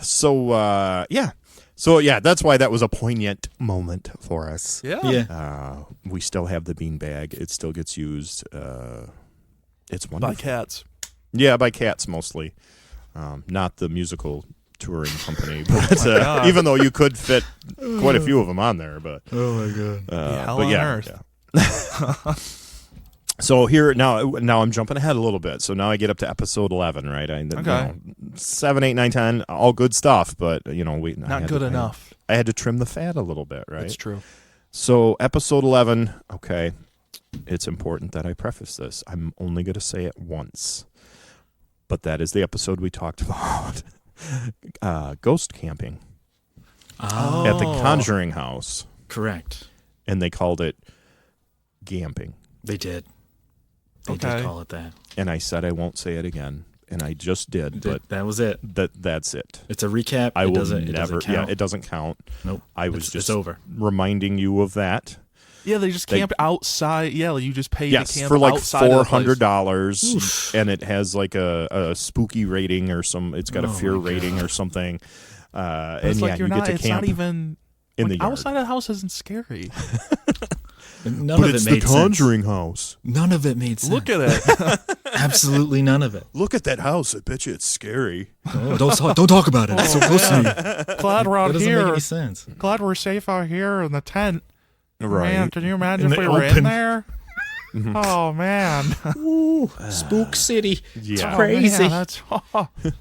So yeah. So yeah, that's why that was a poignant moment for us. Yeah. Yeah. We still have the beanbag. It still gets used. It's wonderful. By cats. Yeah, by cats mostly. Not the musical touring company, but God. even though you could fit quite a few of them on there, but Oh my god. hell but on yeah, earth. yeah. So here now I'm jumping ahead a little bit. So now I get up to episode 11, right? Okay. 7, 8, 9, 10, all good stuff, but I Not had good to- enough. I had to trim the fat a little bit, right? That's true. So episode 11, okay. It's important that I preface this. I'm only going to say it once. But that is the episode we talked about. Ghost camping Oh, at the Conjuring House. correct. And they called it Gamping. They did. They Okay. did call it that. And I said I won't say it again. And I just did, but That was it. that's it. It's a recap. I it will doesn't, never, It doesn't count. it doesn't count. Nope. I was It's just over. reminding you of that. Yeah, they just camped outside. Yeah, you just pay Yes, to camp for like outside of the place. $400, and it has like a spooky rating or some. It's got a fear rating or something. But And it's yeah, like you're you not. get to It's camp not even in like, the yard. outside of the house isn't scary. None But of it's it the made sense. Conjuring House. None of it made sense. Look at it. Absolutely none of it. Look at that house. I bet you it's scary. Oh, don't talk about it. It's so close to me. Glad we're That out doesn't make here. any sense. Glad we're safe out here in the tent. Right. Man, can you imagine In if the we were open. in there? Oh man. Ooh, Spook City. It's Yeah. crazy. Oh, man, that's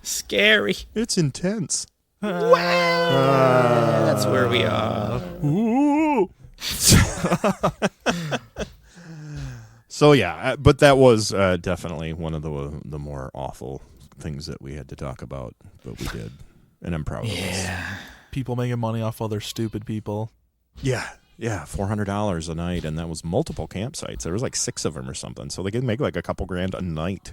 Scary. It's intense. That's where we are. Ooh. So yeah, but that was definitely one of the more awful things that we had to talk about, but we did, and I'm proud of us. people making money off other stupid people. Yeah, $400 a night, and that was multiple campsites. There was like 6 of them or something, so they could make like a couple grand a night.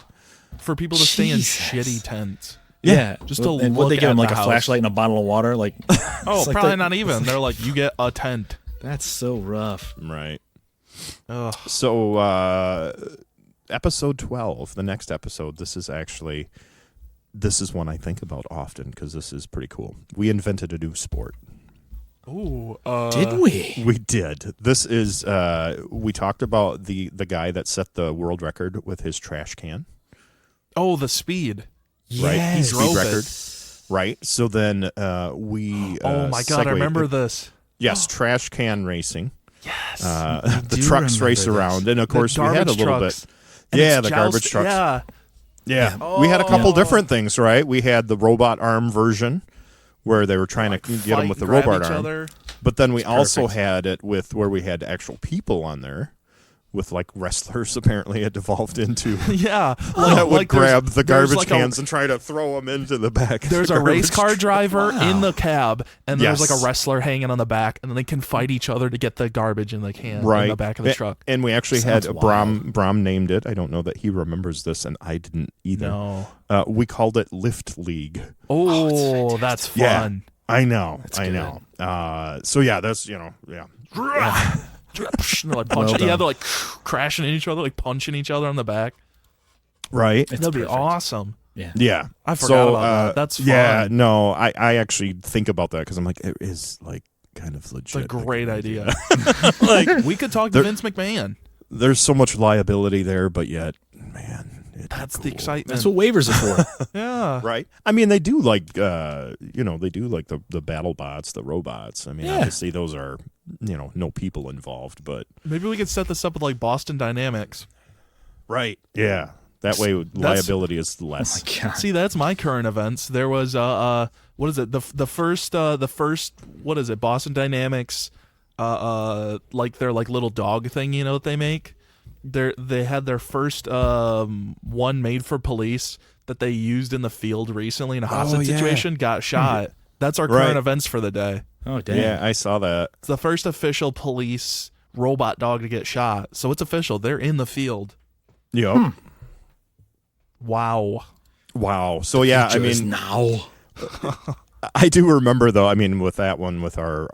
For people to stay in Jesus. shitty tents. Yeah, Just to and would they look give them at like the a house. flashlight and a bottle of water? Like, Oh, it's like probably that- not even. They're like, you get a tent. That's so rough. Right. Ugh. So episode 12, the next episode, this is one I think about often because this is pretty cool. We invented a new sport. Ooh. Did we? We did. This is we talked about the guy that set the world record with his trash can. Oh, the speed. Right? Yes. Speed Drove record. it. Right. So then we Oh my god, I remember this. Yes, trash can racing. Yes. The do trucks remember race this. around, and of course we had a garbage little trucks. bit. And Yeah, it's the garbage joust- trucks. Yeah. Yeah, we had a couple different things, right? We had the robot arm version where they were trying to get them with the grab robot each arm. other. But then we also perfect. had it with where we had actual people on there with like wrestlers apparently it devolved into. Yeah. That would like there's- grab the there's garbage like cans and try to throw them into the back. of There's the a race garbage car truck. driver in the cab, and there's Yes. like a wrestler hanging on the back, and then they can fight each other to get the garbage in the can Right in the back of the A- truck. And we actually Sounds had wild. Brom named it. I don't know that he remembers this, and I didn't either. No. We called it Lift League. Oh, that's Yeah. fun. I know. That's I good. know. So yeah, that's yeah. And they're like punching, Well yeah, done. they're like crashing in each other, like punching each other on the back. Right. It's That'd be perfect. awesome. Yeah. Yeah. I forgot So, about that. That's fun. Yeah, no, I actually think about that because I'm like, it is like kind of legit. It's a great idea. Like, We could talk to There- Vince McMahon. there's so much liability there, but yet, man, it'd be That's the cool. excitement. That's what waivers are for. Yeah. Right? I mean, they do like, they do like the battle bots, the robots. I mean, Yeah. obviously those are, no people involved, but. Maybe we could set this up with like Boston Dynamics. Right. Yeah. That way liability is less. Oh my God. See, that's my current events. There was what is it? The first what is it? Boston Dynamics like their like little dog thing, that they make. They had their first one made for police that they used in the field recently in a hostage yeah. situation, got shot. That's our Right. current events for the day. Oh, damn. Yeah, I saw that. It's the first official police robot dog to get shot. So it's official. They're in the field. Yep. Wow. Wow. So yeah, I Just mean, now. I do remember though. I mean, with that one, with our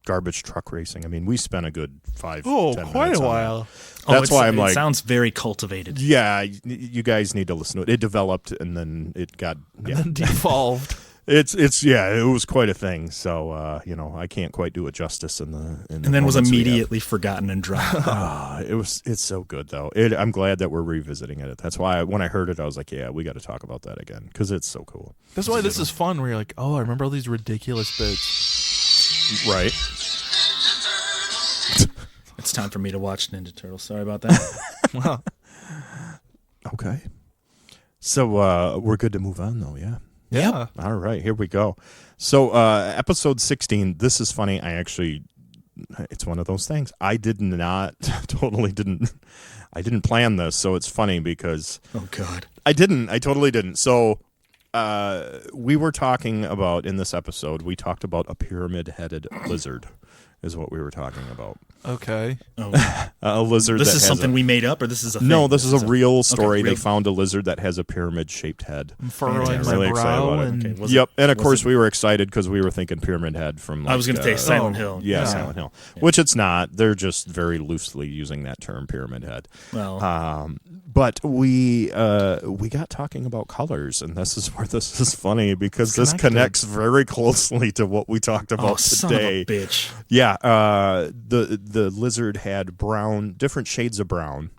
garbage truck racing. I mean, we spent a good 5-10 minutes on that. That's why I'm it like, sounds very cultivated. yeah, you guys need to listen to it. It developed and then it got Devolved. It was quite a thing. So I can't quite do it justice in the And then was moments we have. immediately forgotten and dropped. It's so good though. I'm glad that we're revisiting it. That's why when I heard it, I was like, yeah, we got to talk about that again because it's so cool. That's why this is fun. Where you're like, oh, I remember all these ridiculous bits. Right. It's time for me to watch Ninja Turtles. Sorry about that. Okay. So we're good to move on though. Yeah. Yeah. All right, here we go. So, episode 16, this is funny. It's one of those things. I didn't plan this, so it's funny because Oh, God. I totally didn't. So, we were talking about, in this episode, we talked about a pyramid-headed lizard is what we were talking about. Okay. Oh, A lizard this that is has something we made up, or this is a thing? No, this is a real story. real- They found a lizard that has a pyramid-shaped head. I'm furrowing Yeah, my really excited brow. about it. And Okay, was Yep, it- and of was course it- we were excited because we were thinking Pyramid Head from. Like, I was going to say Silent Hill. Yeah, Yeah. Silent Hill, which it's not. They're just very loosely using that term, Pyramid Head. Well, But we got talking about colors, and this is where this is funny because It's this connected. connects very closely to what we talked about oh, son of today. a bitch. Yeah, the lizard had different shades of brown,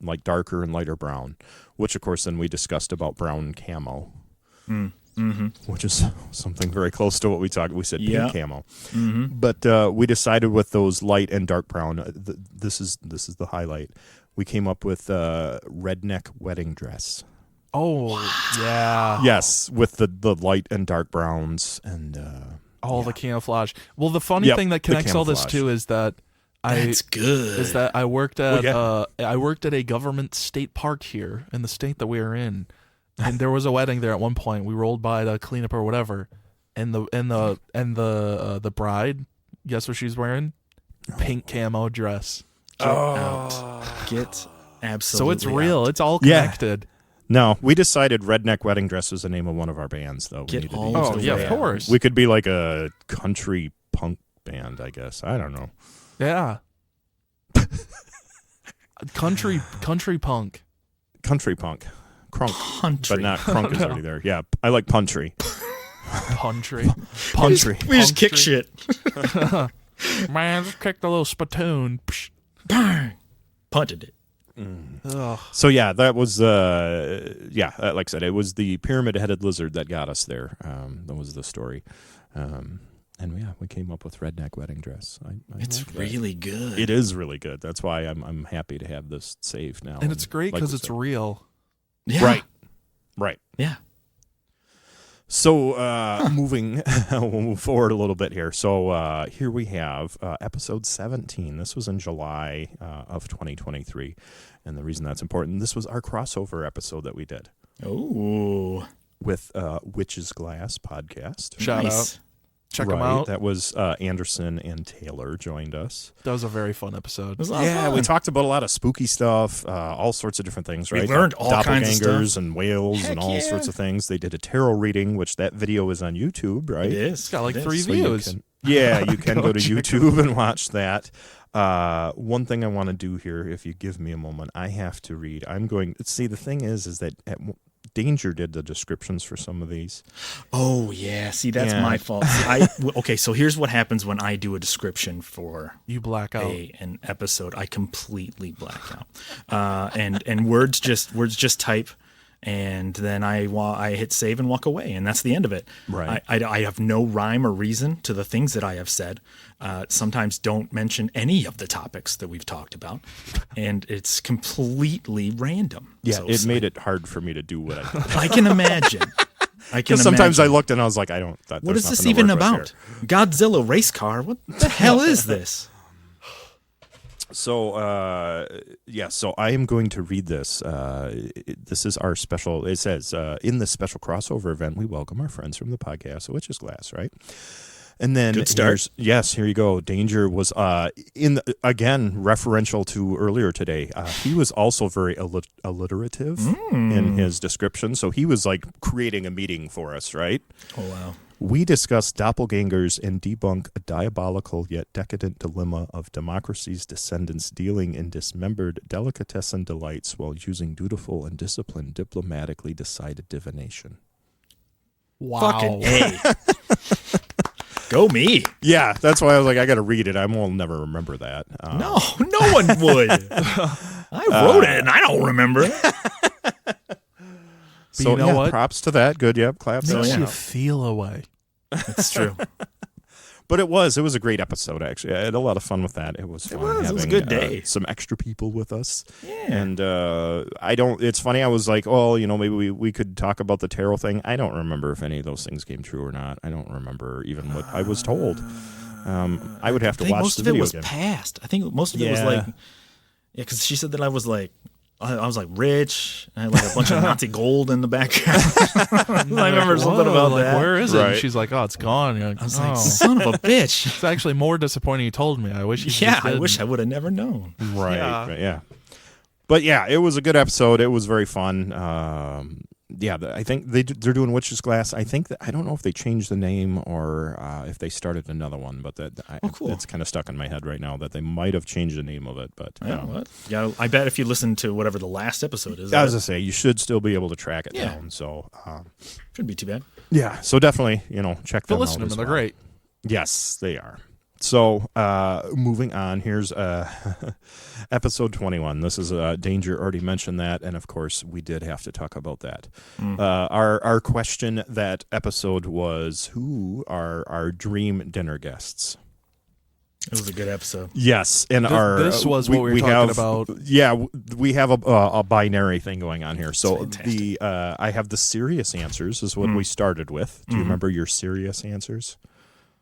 like darker and lighter brown, which of course then we discussed about brown camo. which is something very close to what we talked. We said pink camo, but we decided with those light and dark brown. This is the highlight. We came up with redneck wedding dress. Oh, yeah. Yes, with the light and dark browns and the camouflage. Well, the funny thing that connects all this too is that That's good. Is that I worked at a government state park here in the state that we are in, and there was a wedding there at one point. We rolled by to clean up or whatever, and the bride, guess what she's wearing? Pink camo dress. Get out. Get absolutely So it's real. out. It's all connected. No, we decided Redneck Wedding Dress was the name of one of our bands, though. Get all the way of course. We could be like a country punk band, I guess. I don't know. Yeah. country punk. Country punk. Crunk. Country. But not crunk is already there. Yeah, I like puntry. Puntry. We just kick shit. Man, just kicked a little spittoon. Psh. Bang. Punted it. So yeah, that was like I said, it was the pyramid-headed lizard that got us there. That was the story, and yeah, we came up with Redneck Wedding Dress. It's really good. It is really good. That's why I'm happy to have this saved now. And it's great because it's real. Yeah. Right. Yeah. So we'll move forward a little bit here. So here we have episode 17. This was in July of 2023. And the reason that's important, this was our crossover episode that we did. Oh. With Witch's Glass podcast. Shout out. Check them out. That was Anderson and Taylor joined us. That was a very fun episode. It was a lot of fun. We talked about a lot of spooky stuff, all sorts of different things, right? We learned all kinds of Doppelgangers stuff. and whales and all sorts of things. They did a tarot reading, which that video is on YouTube, right? It is. It's got like It 3 is. views. You can go to YouTube and watch that. One thing I want to do here, if you give me a moment, I have to read. The thing is that Danger did the descriptions for some of these. Oh, yeah. See, that's my fault. Okay, so here's what happens when I do a description for You black out. an episode. I completely black out. And words just type, and then I hit save and walk away, and that's the end of it. Right. I have no rhyme or reason to the things that I have said. Sometimes don't mention any of the topics that we've talked about, and it's completely random. Yeah, So it made it hard for me to do what I did. I can imagine. Because sometimes I looked and I was like, what is this even about? Godzilla race car? What the hell is this? So, so I am going to read this. This is our special, it says, in this special crossover event, we welcome our friends from the podcast, Witch's Glass, right? And then, Good start. Here you go. Danger was, again, referential to earlier today. He was also very alliterative in his description. So he was like creating a meeting for us, right? Oh, wow. We discuss doppelgangers and debunk a diabolical yet decadent dilemma of democracy's descendants dealing in dismembered delicatessen delights while using dutiful and disciplined diplomatically decided divination. Wow. Fucking A. Go me. Yeah, that's why I was like, I got to read it. I will never remember that. No one would. I wrote it and I don't remember it. So you know what? Props to that. Good. Yep. Claps. Makes that you out. feel away. It's true. But it was a great episode, actually. I had a lot of fun with that. It was fun. It was a having, good day. Some extra people with us. Yeah. And it's funny. I was like, maybe we could talk about the tarot thing. I don't remember if any of those things came true or not. I don't remember even what I was told. I would have to watch the video again. Most of it was again. past. I think most of it was like, because she said that I was like rich. I had like a bunch of Nazi gold in the background. I remember something about like, that. Where is it? Right. And she's like, oh, it's gone. You're like, I was like, son of a bitch. It's actually more disappointing you told me. I wish you Yeah, just I didn't. wish I would have never known. Right. Yeah. Yeah. But yeah, it was a good episode. It was very fun. I think they're doing Witch's Glass. I don't know if they changed the name or if they started another one, but cool. It's kind of stuck in my head right now that they might have changed the name of it. But Yeah, I bet if you listen to whatever the last episode is, I was gonna say you should still be able to track it down. So shouldn't be too bad. yeah, so definitely check them But listen out. to them. They're great. Yes, they are. So, moving on, here's episode 21. This is Danger already mentioned that, and of course, we did have to talk about that. Our question that episode was, who are our dream dinner guests? It was a good episode. Yes, and This was what we were talking about. Yeah, we have a binary thing going on here. So fantastic. I have the serious answers is what we started with. Do you remember your serious answers?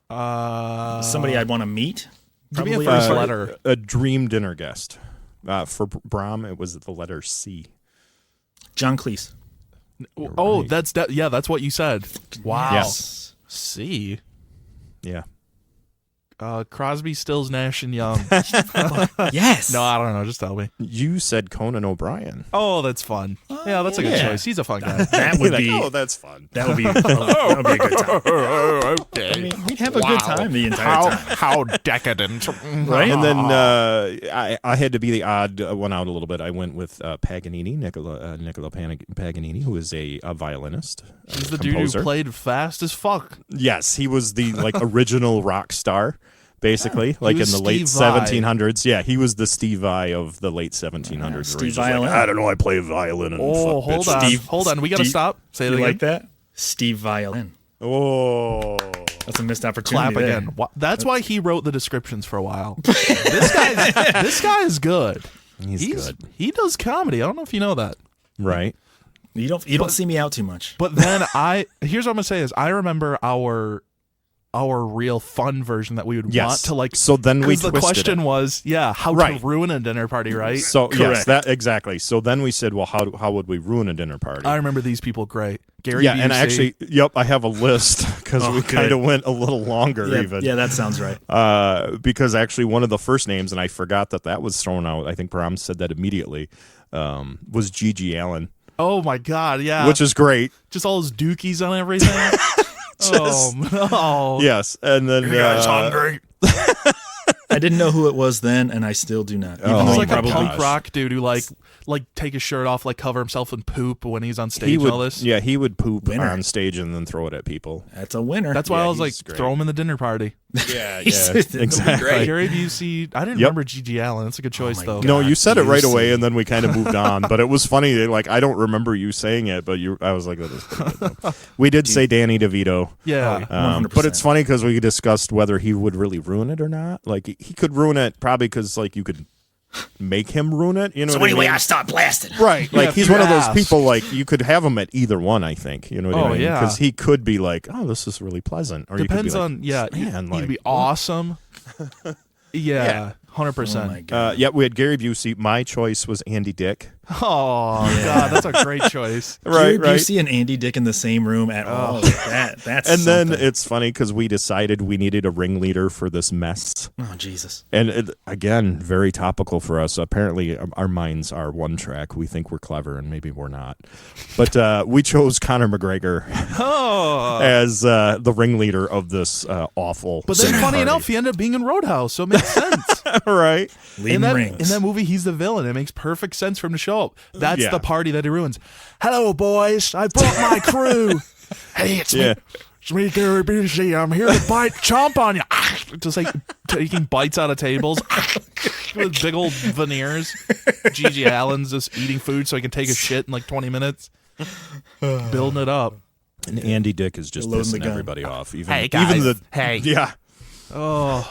Somebody I'd want to meet. Give me a Probably. first letter. A dream dinner guest. For Brom, it was the letter C. John Cleese. Oh, right. that's what you said. Wow. Yes. C. Yeah. Crosby, Stills, Nash, and Young. Yes. No, I don't know. Just tell me. You said Conan O'Brien. Oh, that's fun. Yeah, that's a good yeah. choice. He's a fun guy. That would be. oh, that's fun. That would be. That would be a good time. I mean, we'd have a good time the entire time. How decadent. Right? And then I had to be the odd one out a little bit. I went with Paganini, Nicola Paganini, who is a violinist. He's the composer. dude who played fast as fuck. Yes, he was the original rock star, basically, in was the late Steve Vai. 1700s. Yeah, he was the Steve Vai of the late 1700s. where Steve he's just Violin. I don't know, I play violin and Oh, fuck hold bitches. on. Hold on. We got to Steve- stop. Say it You again. like that? Steve Violin. Oh, That's a missed opportunity. Clap there. again. That's why he wrote the descriptions for a while. this guy is good. he's good, He does comedy. I don't know if you know that. right? You don't see me out too much. But then here's what I'm gonna say is I remember our real fun version that we would Yes. want to So then we because the twisted question it. was how Right. to ruin a dinner party, right? So yes, Correct. that exactly. So then we said, well, how would we ruin a dinner party? I remember these people great. Gary yeah, and Busey. actually, yep, I have a list because Oh, we good. kind of went a little longer even. Yeah, that sounds right. Because actually one of the first names, and I forgot that was thrown out. I think Bram said that immediately. Was Gigi Allen, Oh my god, yeah. which is great. just all those dookies on everything. Oh no. Yes, and then I didn't know who it was then, and I still do not. Even Oh, though He's you like a probably punk rock dude who like take his shirt off, like cover himself in poop when he's on stage he and would, all this. yeah, he would poop Winner. on stage and then throw it at people. That's a winner. That's why Yeah, I was like, he's great. throw him in the dinner party. Yeah, He's- yeah, it'll be exactly. great. Gary Busey. I didn't Yep. remember Gigi Allen. That's a good choice my though. God. No, you said it right Busey. away, and then we kind of moved on. But it was funny. I don't remember you saying it, but I was like, that is pretty good, though. We did say Danny DeVito. Yeah. 100%. But it's funny because we discussed whether he would really ruin it or not. Like he could ruin it probably because you could make him ruin it. You know So what anyway, I I mean? start blasting. Right. Yeah, Like if he's you one of those ask. people you could have him at either one. I think you know what Oh, I mean yeah. because he could be like, oh, this is really pleasant, or Depends you could be on man, He'd be what? awesome. Yeah, Oh 100%. my God. Yeah, we had Gary Busey. My choice was Andy Dick. Oh god, that's a great choice. Gary Busey and Andy Dick in the same room at all. That's And then something. it's funny because we decided we needed a ringleader for this mess. Oh Jesus. And again, very topical for us. Apparently, our minds are one track. We think we're clever, and maybe we're not. But we chose Conor McGregor Oh. as the ringleader of this awful. But then, dinner funny party. enough, he ended up being in Roadhouse, so it makes sense. right? Leading rings. In that movie, he's the villain. It makes perfect sense for him to show up. That's Yeah. the party that he ruins. Hello, boys. I brought my crew. Hey, it's Yeah. me. It's me, Gary Busey. I'm here to chomp on you. Just like taking bites out of tables with big old veneers. Gigi Allen's just eating food so he can take a shit in like 20 minutes. Building it up. And Andy Dick is just Loading the pissing gun. everybody off. Even, Hey, guys. even the Hey. yeah. Oh,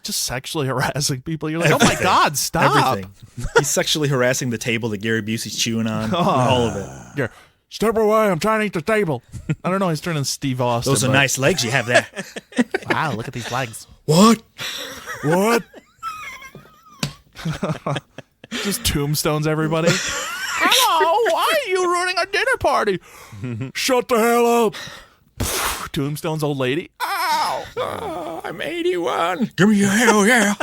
just sexually harassing people. You're like, oh my God, stop. Everything. He's sexually harassing the table that Gary Busey's chewing on. All of it. You're, step away. I'm trying to eat the table. I don't know. He's turning Steve Austin. Those are but- nice legs you have there. Wow, look at these legs. What? What? Just tombstones everybody. Hello, why are you ruining a dinner party? Shut the hell up. Tombstone's old lady. Ow. I'm 81. Give me a hell yeah.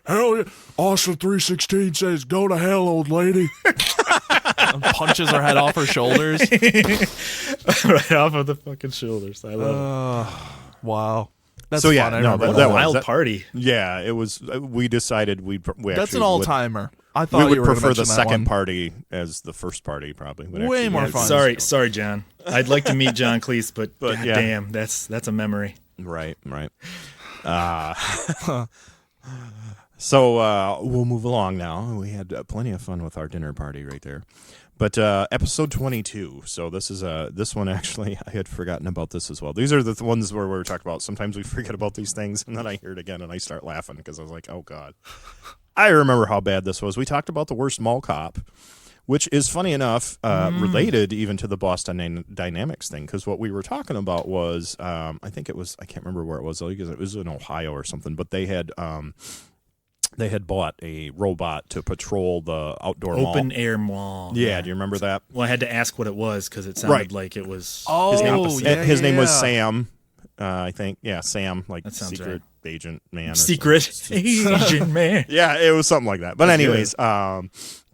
Hell yeah. Austin 316 says, go to hell, old lady. And punches her head off her shoulders. Right off of the fucking shoulders. I love it. Wow. That's So, yeah, fun. I no, remember What that a was- wild that- party. Yeah, it was. We decided we That's actually an all-timer. I We thought you would were gonna prefer the mention that second one. party as the first party, probably. Would Way actually more be- fun. Sorry, John. I'd like to meet John Cleese, but But, God yeah. damn, that's a memory. Right. So we'll move along now. We had plenty of fun with our dinner party right there. But episode 22. So this one actually, I had forgotten about this as well. These are the ones where we were talking about. Sometimes we forget about these things, and then I hear it again, and I start laughing because I was like, oh, God. I remember how bad this was. We talked about the worst mall cop, which is funny enough, related even to the Boston Dynamics thing, because what we were talking about was, I think it was, I can't remember where it was, because it was in Ohio or something, but they had bought a robot to patrol the outdoor Open mall. air mall. Yeah, do you remember that? Well, I had to ask what it was because it sounded like it was. His name was Sam, I think. Yeah, Sam, like That sounds secret agent man. Or Secret something. agent man. Yeah, it was something like that. But That's anyways,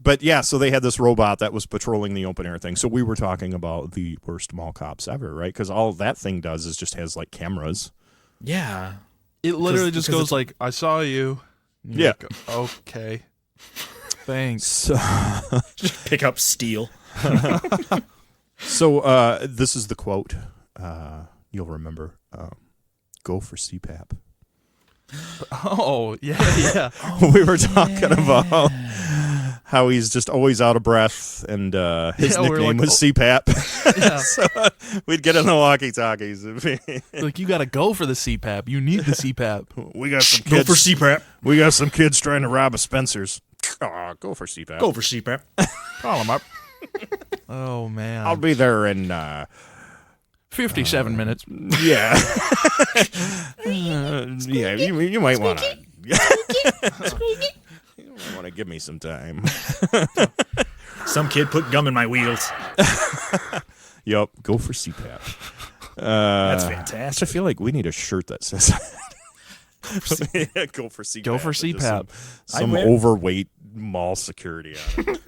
but yeah, so they had this robot that was patrolling the open air thing. So we were talking about the worst mall cops ever, right? Because all that thing does is just has like cameras. Yeah. It literally just because goes like, I saw you. And you're Yeah. like, okay. Thanks. So, Just pick up steel. so this is the quote. You'll remember. Go for CPAP. Oh, yeah. We were talking about how he's just always out of breath, and his nickname was CPAP. Yeah. So we'd get in the walkie-talkies. Like, you got to go for the CPAP. You need the CPAP. We got some Go kids. for CPAP. We got some kids trying to rob a Spencer's. Aw, go for CPAP. Go for CPAP. Call him up. Oh, man. I'll be there in 57 minutes. yeah. Yeah, you might want to. You might want to give me some time. Some kid put gum in my wheels. Yup, go for CPAP. That's I fantastic. feel like we need a shirt that says go for CPAP. Go for CPAP. Some I win. overweight mall security on it.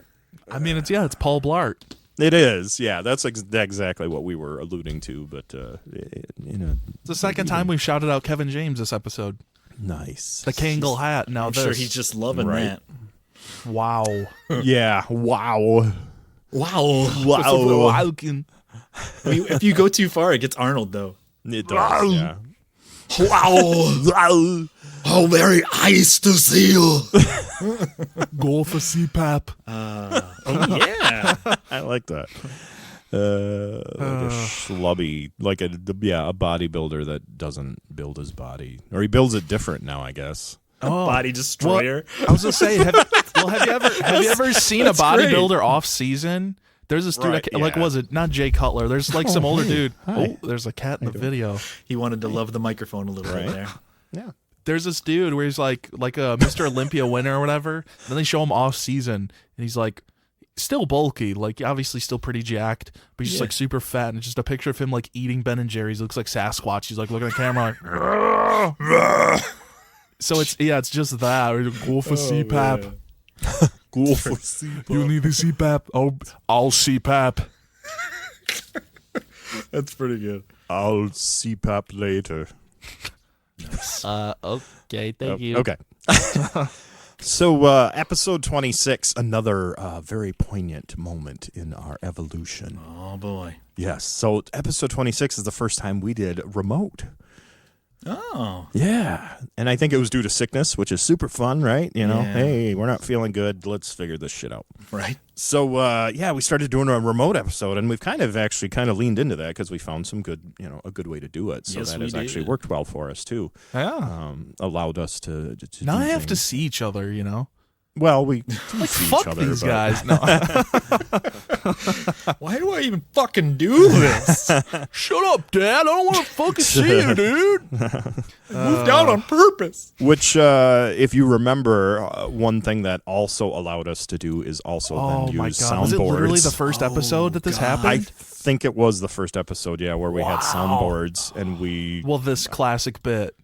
I mean, it's Paul Blart. It is, yeah. That's exactly what we were alluding to, but It's the second time we've shouted out Kevin James this episode. Nice. The Kangol hat. Now I'm this. sure he's just loving Right. that. Wow. Yeah. Wow. Wow. Wow. If you go too far, it gets Arnold, though. It does. Yeah. Wow. How very ice to see you. Go for CPAP. Oh, yeah. I like that. Like a schlubby, like a bodybuilder that doesn't build his body, or he builds it different now, I guess. Oh, Body destroyer. I was gonna say, have you ever seen a That's great. bodybuilder off season? There's this dude, Right, like, yeah. was it not Jay Cutler? There's like some older dude. Oh, there's a cat in the video. He wanted to love the microphone a little Right. bit there. Yeah. There's this dude where he's like a Mr. Olympia winner or whatever. Then they show him off season, and he's like still bulky, like obviously still pretty jacked, but he's just like super fat. And it's just a picture of him like eating Ben and Jerry's. He looks like Sasquatch. He's like looking at the camera like. So it's just that. Go for CPAP. Cool for CPAP. You need the CPAP. Oh, I'll CPAP. That's pretty good. I'll CPAP later. Okay, thank you. Okay. So, episode 26, another very poignant moment in our evolution. Oh, boy. Yes. So, episode 26 is the first time we did remote. Oh. Yeah. And I think it was due to sickness, which is super fun, right? You know, Yeah. hey, we're not feeling good. Let's figure this shit out. Right. So, we started doing a remote episode, and we've kind of leaned into that because we found some good, a good way to do it. So Yes, that we has actually did. worked well for us, too. Yeah. Allowed us to Now do I have to things. see each other, you know? Well, we do Like, see fuck each other, these but- guys. No. Why do I even fucking do this? Shut up, Dad. I don't want to fucking see you, dude. Moved out on purpose. Which, if you remember, one thing that also allowed us to do is also Oh then my use god. Was it literally the soundboards. first episode that this I happened? think it was the first episode, where we had soundboards and we. Well, this classic bit,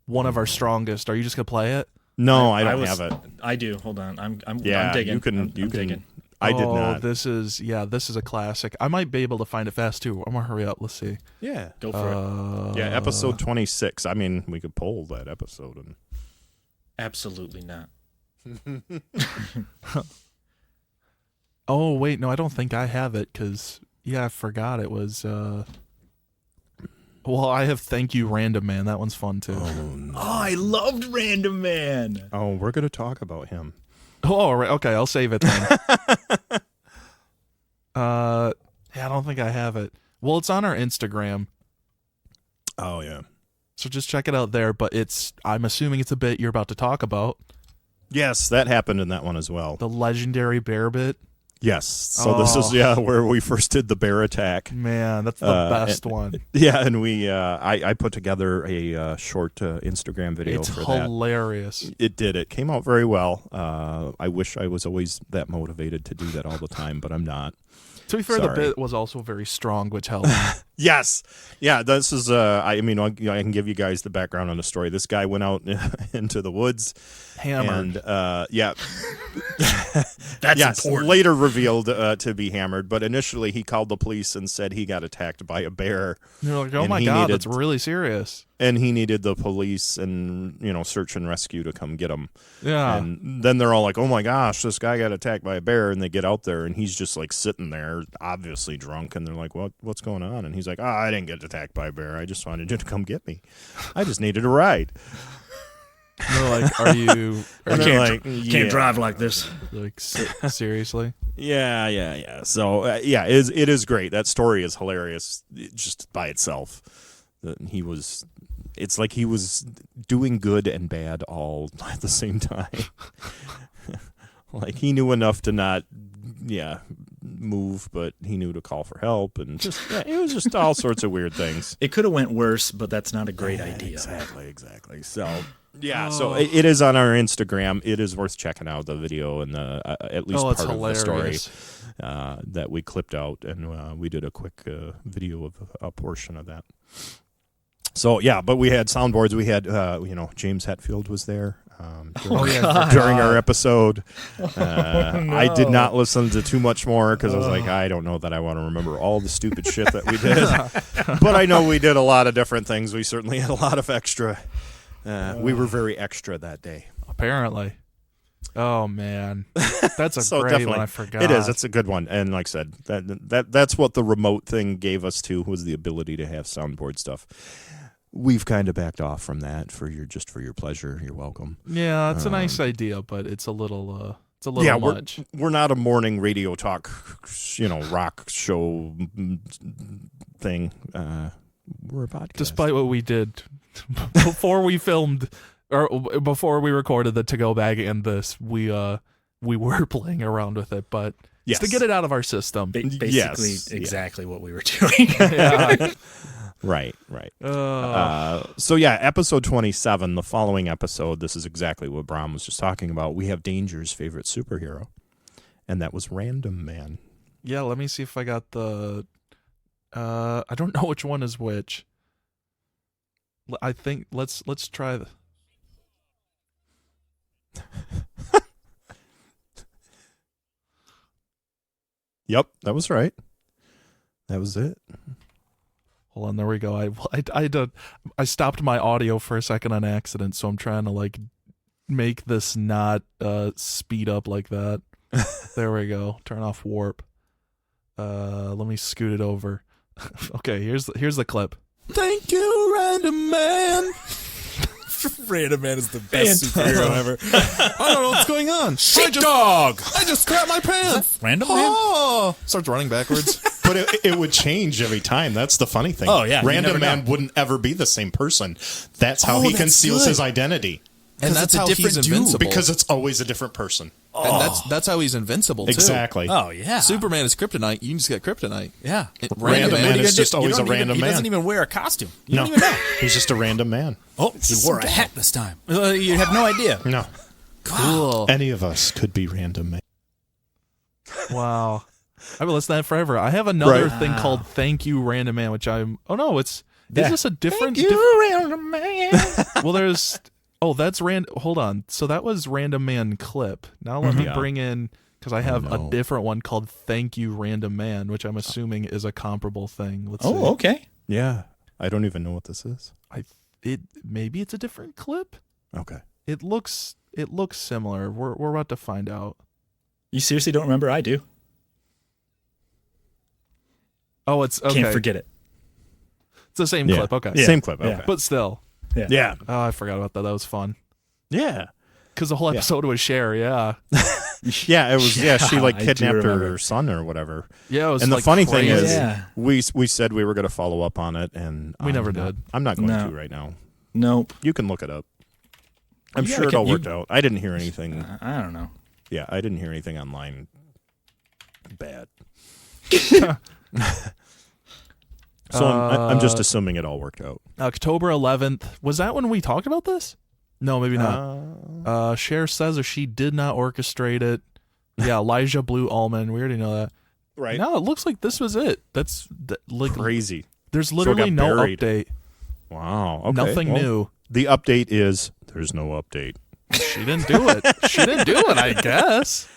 one of our strongest. Are you just going to play it? No, I don't have it. I do. Hold on. I'm Yeah, digging. you can. I'm you can. digging. I did not. This is a classic. I might be able to find it fast too. I'm gonna hurry up. Let's see. Yeah. Go for it. Yeah, episode 26. I mean, we could pull that episode and. Absolutely not. Oh wait, no, I don't think I have it because I forgot it was. Well, I have Thank You Random Man. That one's fun too. Oh, no. Oh, I loved Random Man. Oh, we're going to talk about him. Oh, all right. Okay, I'll save it then. Yeah, I don't think I have it. Well, it's on our Instagram, Oh, yeah. so just check it out there. But I'm assuming it's a bit you're about to talk about, Yes, that happened in that one as well. the legendary bear bit. Yes. So this is where we first did the bear attack. Man, that's the best one. Yeah, and I put together a short Instagram video It's for that. hilarious. It did. It came out very well. I wish I was always that motivated to do that all the time, but I'm not. To be fair, Sorry. the bit was also very strong, which helped. Yes. Yeah, this is I mean, I can give you guys the background on the story. This guy went out into the woods Hammered. and yeah. That's yes, important. later revealed to be hammered, but initially he called the police and said he got attacked by a bear. You're like, oh and my he God, needed- that's really serious. And he needed the police and, search and rescue to come get him. Yeah. And then they're all like, oh my gosh, this guy got attacked by a bear. And they get out there and he's just like sitting there, obviously drunk. And they're like, what's going on? And he's like, I didn't get attacked by a bear. I just wanted you to come get me. I just needed a ride. And they're like, are you And they're like, yeah. Can't drive like this. like seriously? Yeah. So, it is great. That story is hilarious just by itself. It's like he was doing good and bad all at the same time. Like he knew enough to not, move, but he knew to call for help, and just it was just all sorts of weird things. It could have went worse, but that's not a great idea. Exactly. So so it is on our Instagram. It is worth checking out the video and the at least Oh, it's part of the story hilarious. that we clipped out, and we did a quick video of a portion of that. So but we had soundboards. We had James Hetfield was there during our episode. I did not listen to too much more because I was like, I don't know that I want to remember all the stupid shit that we did. But I know we did a lot of different things. We certainly had a lot of extra. We were very extra that day. Apparently. Oh man, that's a So great definitely, one. I forgot. It is. It's a good one. And like I said, that's what the remote thing gave us too, was the ability to have soundboard stuff. We've kind of backed off from that for your pleasure. You're welcome. Yeah, it's a nice idea, but it's a little much. We're not a morning radio talk, rock show thing. We're a podcast. Despite what we did before we filmed or before we recorded the to-go bag and this, we were playing around with it, but Yes. it's to get it out of our system. Basically, Yes, exactly what we were doing. Yeah. Right. So episode 27, the following episode, this is exactly what Bram was just talking about. We have Danger's favorite superhero, and that was Random Man. Yeah, let me see if I got the I don't know which one is which. I think let's try the Yep, that was right. That was it. Hold on, there we go. I stopped my audio for a second on accident, so I'm trying to make this not speed up like that. There we go. Turn off warp. Let me scoot it over. Okay, here's the clip. Thank you, Random Man. Random Man is the best superhero ever. I don't know what's going on. Sheepdog! I just crapped my pants. Random Man? Oh! Starts running backwards. But it would change every time. That's the funny thing. Oh, yeah, you Random never Man know. wouldn't ever be the same person. That's how Oh, he that's conceals good. his identity. And that's it's a how different he's dude. invincible. Because it's always a different person. And that's how he's invincible too. Exactly. Oh, yeah. Superman is kryptonite. You can just get kryptonite. Yeah. Random Man is just always a He random doesn't man. even wear a costume. You No, don't even know. he's just a random man. Oh, he wore a hat this time. You have no idea. No, Cool. any of us could be Random Man. Wow. I've been listening to that forever. I have another Right. thing called Thank You Random Man, which I'm is Yeah. this a different Random Man. well there's that's hold on. So that was Random Man clip. Now let me Yeah. bring in because I have no. a different one called Thank You Random Man, which I'm assuming is a comparable thing. Let's see. Oh, okay. Yeah, I don't even know what this is. Maybe it's a different clip. Okay. It looks similar. We're about to find out. You seriously don't remember? I do. Oh, it's okay. Can't forget it. the same Yeah. clip. Okay. Yeah. Same clip. Okay. Yeah. But still. Yeah. Oh, I forgot about that. That was fun. Yeah. Because the whole episode was Cher, yeah. Yeah, it was. Yeah, she like I do kidnapped remember. her son or whatever. Yeah, it was And the like funny crazy. thing is, Yeah. we said we were going to follow up on it, and We never did. I'm not going No. to right now. Nope. You can look it up. I'm Yeah, sure it all you- worked out. I didn't hear anything. I don't know. Yeah, I didn't hear anything online bad. So I'm just assuming it all worked out. October 11th. Was that when we talked about this? No, maybe not. Cher says that she did not orchestrate it. Yeah, Elijah Blue Allman. We already know that. Right. No, it looks like this was it. Like Crazy. there's literally got no buried. update. Wow. Okay. Nothing well, new. The update is there's no update. She didn't do it. She didn't do it, I guess.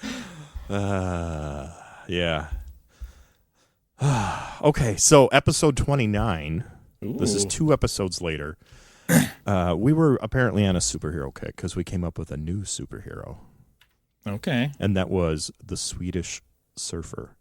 Yeah. Okay, so episode 29. This is 2 episodes later. We were apparently on a superhero kick because we came up with a new superhero, Okay. and that was the Swedish Surfer.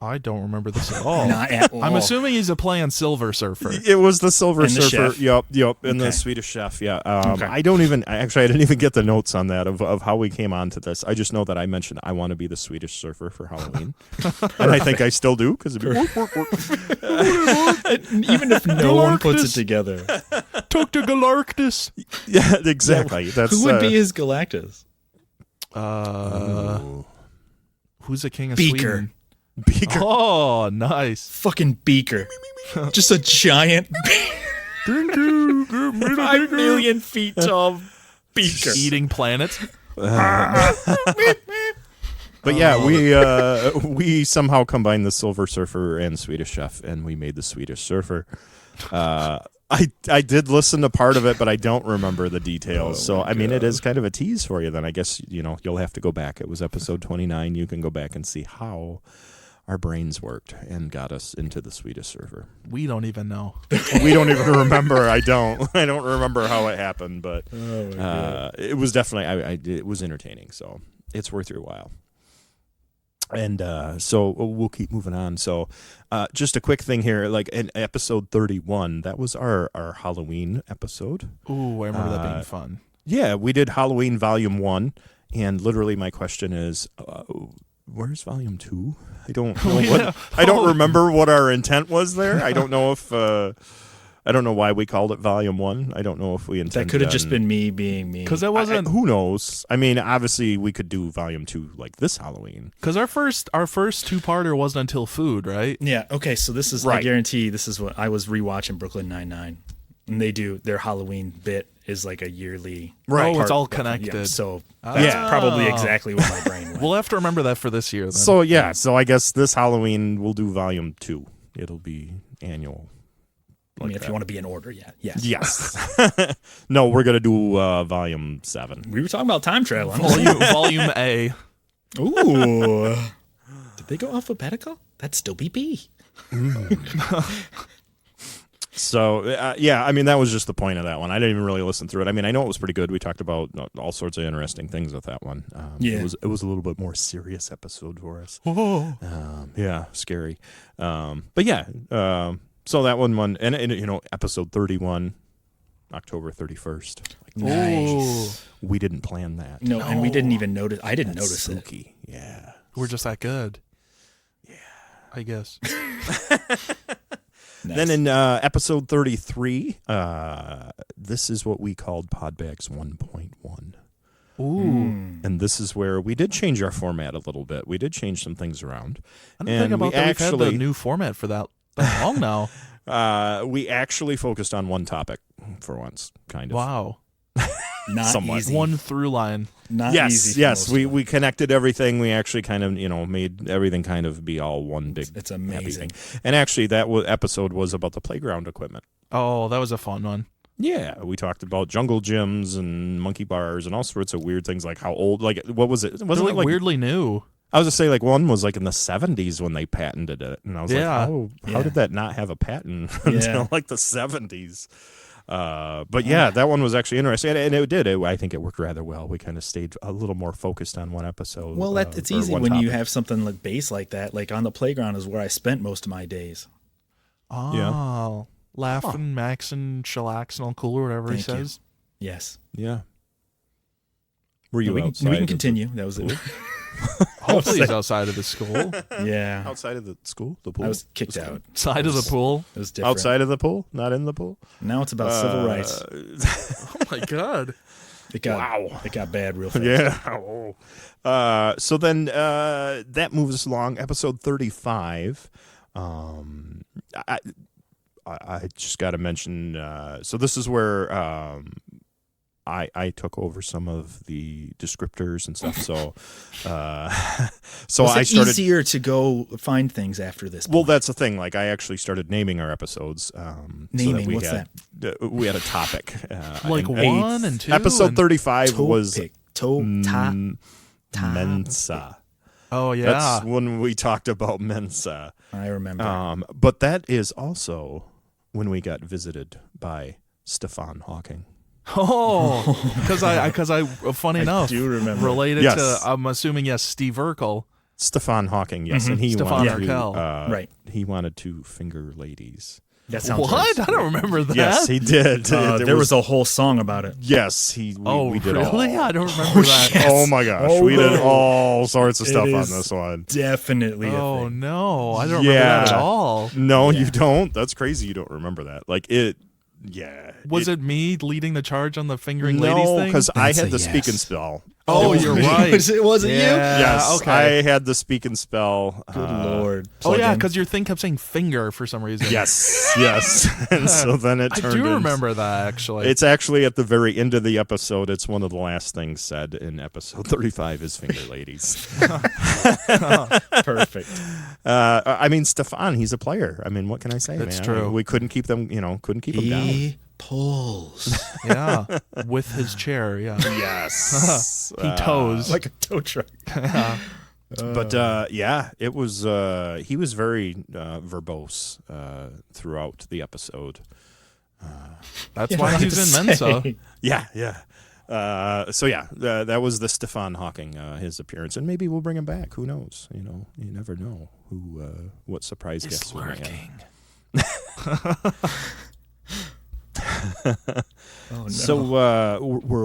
I don't remember this at all. Not at all. I'm assuming he's a play on Silver Surfer. It was the Silver And the Surfer. chef. Yep, and the Okay. Swedish chef. Yeah. Okay. I didn't even get the notes on that of how we came on to this. I just know that I mentioned I want to be the Swedish Surfer for Halloween, and I think I still do because Even if no one puts it together, Talk to Galarctus. yeah, exactly. That's who would be his Galactus? Who's the king of Beaker. Sweden? Beaker. Oh, nice. Fucking Beaker. Just a giant 5 million feet tall Beaker. Eating planets. But yeah, we somehow combined the Silver Surfer and Swedish Chef, and we made the Swedish Surfer. I did listen to part of it, but I don't remember the details. So I mean, it is kind of a tease for you. Then I guess you'll have to go back. It was episode 29. You can go back and see how our brains worked and got us into the Swedish Surfer. We don't even know. We don't even remember. I don't remember how it happened, but it was definitely it was entertaining. So it's worth your while. And so we'll keep moving on. So just a quick thing here, like in episode 31, that was our Halloween episode. Ooh, I remember that being fun. Yeah, we did Halloween Volume 1, and literally my question is, where's Volume 2? I don't know I don't remember what our intent was there. I don't know if I don't know why we called it Volume 1. I don't know if we intended That could have just been me being me. Because that wasn't. who knows? I mean, obviously we could do Volume 2 like this Halloween. Because our first 2-parter wasn't until food, right? Yeah. Okay. So this is. I Right. guarantee this is what I was rewatching Brooklyn Nine-Nine, and they do their Halloween bit is like a yearly. Right. Oh, it's all Yeah, connected. so that's probably exactly what my brain went. We'll have to remember that for this year. Then. So yeah, so I guess this Halloween we'll do Volume 2. It'll be annual. I mean, if you want to be in order, yeah. Yes. Yes. No, we're gonna do Volume 7. We were talking about time travel. Volume A. Ooh. Did they go alphabetical? That'd still be B. So yeah, I mean that was just the point of that one. I didn't even really listen through it. I mean, I know it was pretty good. We talked about all sorts of interesting things with that one. Yeah. it was a little bit more serious episode for us. Yeah, scary. But yeah, so that one, and episode 31, October 31st. Nice. We didn't plan that. No, and we didn't even notice. I didn't notice it. Spooky. Yeah. We're just that good. Yeah. I guess. Nice. Then in episode 33, this is what we called Podbags 1.1. Ooh. And this is where we did change our format a little bit. We did change some things around. I don't think about that. We've had the new format for that long now. We actually focused on one topic for once, kind of. Wow. Not somewhat. easy. One through line. Not Yes, easy. for yes. most of We connected everything. We actually kind of, made everything kind of be all one big It's happy amazing. thing. And actually, that episode was about the playground equipment. Oh, that was a fun one. Yeah, we talked about jungle gyms and monkey bars and all sorts of weird things, like how old, like, what was it? They're Wasn't it like weirdly new. I was to say, like, one was like in the 70s when they patented it, and I was Yeah. like, how Yeah. did that not have a patent Yeah. until like the 70s? But yeah, that one was actually interesting, and it did. I think it worked rather well. We kind of stayed a little more focused on one episode. Well, it's or easy one when you topic. have something like base like that. Like on the playground is where I spent most of my days. Oh. laughing, maxing, chillaxing, all cool or whatever he Thank you. says. Yes. Yeah. Were you we outside? can continue. That was it. Hopefully he's outside of the school. Yeah. Outside of the school? The pool? I was kicked out. Side of the pool. It was different. Outside of the pool? Not in the pool? Now it's about civil rights. Oh my god. It got Wow. It got bad real fast. Yeah. Oh. So then that moves us along. Episode 35. I just got to mention. So this is where I took over some of the descriptors and stuff. So so Was I it started. easier to go find things after this? Well, that's the thing. Like, I actually started naming our episodes. Naming, so that we what's had, We had a topic. Like and 1 and 2. episode and- 35 was Mensa. Oh yeah. That's when we talked about Mensa. I remember. But that is also when we got visited by Stefan Hawking. Oh, because I funny enough, do remember. related Yes. to, I'm assuming, yes, Steve Urkel. Stefan Hawking, yes, Mhm. and he Stefan wanted Urkel. to, Right. He wanted to finger ladies. That sounds What? right. I don't remember that. Yes, he did. There was a whole song about it. yes, we did really? all. I don't remember that. yes. Oh my gosh, Oh, we did no. all sorts of It stuff on is this one. Definitely a Oh thing. no, I don't remember that at Yeah. all. No, Yeah. you don't. That's crazy. You don't remember that. Like it. Yeah. Was it me leading the charge on the fingering No, ladies thing? because I That's had a the speak and yes. spell. Oh, It was you're me. right. It wasn't you? Yes, okay. I had the speak and spell. Good Lord. Oh Plug yeah, in. because your thing kept saying finger for some reason. Yes, yes. And so then it I turned. do into- remember that actually. It's actually at the very end of the episode. It's one of the last things said in episode 35 is finger ladies. Perfect. I mean, Stefan, he's a player. I mean, what can I say? That's man? true. We couldn't keep them. Couldn't keep them down. He pulls yeah, with his chair. Yeah, Yes, he toes. like a tow truck. But yeah, it was. He was very verbose throughout the episode. That's You why don't he's have in to Mensa. say. Yeah, yeah. So yeah, that was the Stefan Hawking his appearance, and maybe we'll bring him back. Who knows? You never know what surprise guests we may have. Oh, no. So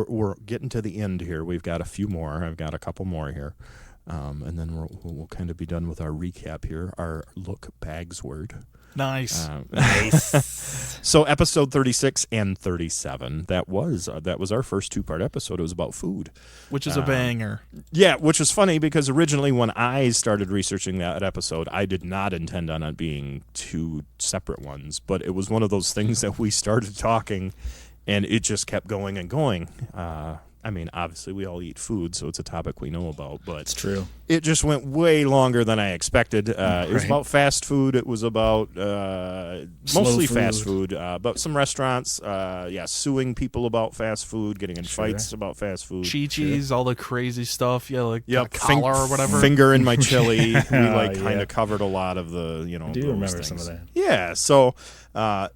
we're getting to the end here. We've got a few more. I've got a couple more here, and then we'll kind of be done with our recap here. Our look Bagsward. Nice. Nice. So episode 36 and 37. That was our first 2-part episode. It was about food. Which is a banger. Yeah, which is funny because originally when I started researching that episode, I did not intend on it being 2 separate ones, but it was one of those things that we started talking and it just kept going and going. I mean, obviously we all eat food, so it's a topic we know about, but It's true. it just went way longer than I expected. It was Right. about fast food. It was about mostly food. fast food, but some restaurants, suing people about fast food, getting in Sure. fights about fast food. Chi-Chi's, all the crazy stuff. Yeah, like Yep, collar or whatever. Finger in my chili. We Yeah. kind of covered a lot of the, I do those remember things. some of that. Yeah, so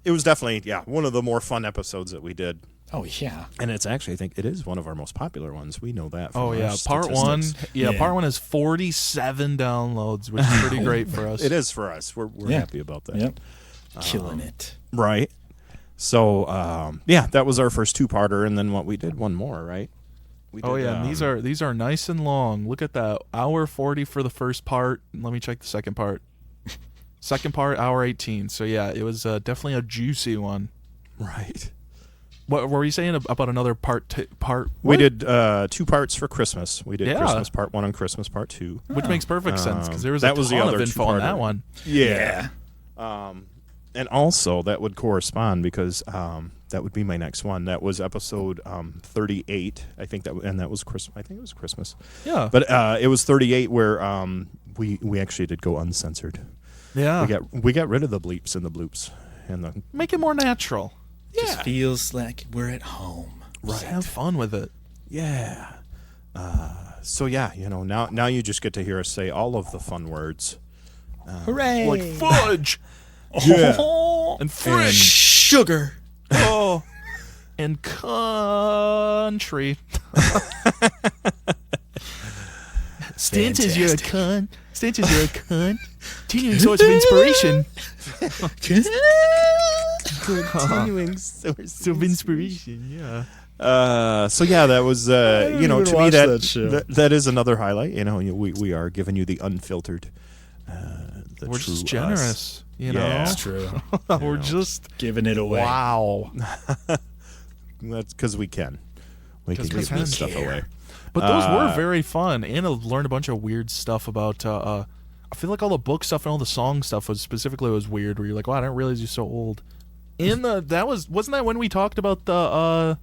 it was definitely one of the more fun episodes that we did. Oh, yeah. And it's actually, I think it is one of our most popular ones. We know that. From Oh our yeah, part one. statistics. Yeah, part one has 47 downloads, which is pretty great for us. It is for us. We're Yeah. happy about that. Yep. Killing it. Right. So that was our first 2-parter, and then what we did one more, right? We Oh did, yeah, and these are nice and long. Look at that, hour 40 for the first part. Let me check the second part. Second part, hour 18. So yeah, it was definitely a juicy one. right. What were you saying about another part? We what? did 2 parts for Christmas. We did Yeah. Christmas part 1 and Christmas part 2. Which makes perfect sense because there was that a was the ton other of info on that two-parter. one. Yeah. And also that would correspond because that would be my next one. That was episode 38. I think that was Christmas. I think it was Christmas. Yeah, But it was 38 where we actually did go uncensored. yeah. We got rid of the bleeps and the bloops and the Make it more natural. Just feels like we're at home. Just have fun with it. yeah. So yeah, now you just get to hear us say all of the fun words. Hooray! Like fudge Yeah. and fresh. Sugar. Oh, and country. Stances, you're a cunt. Stances, you're a cunt. Teeny source of inspiration. continuing source of inspiration. Yeah. So yeah, that was to me watch that show. that is another highlight. We are giving you the unfiltered. The We're true just us. generous. You know, That's true. we're just Giving it away. wow. That's because we can. We can 'Cause we give this can. stuff away. But those were very fun, and I learned a bunch of weird stuff about. I feel like all the book stuff and all the song stuff was weird. Where you're like, wow, I didn't realize you're so old. Wasn't that when we talked about the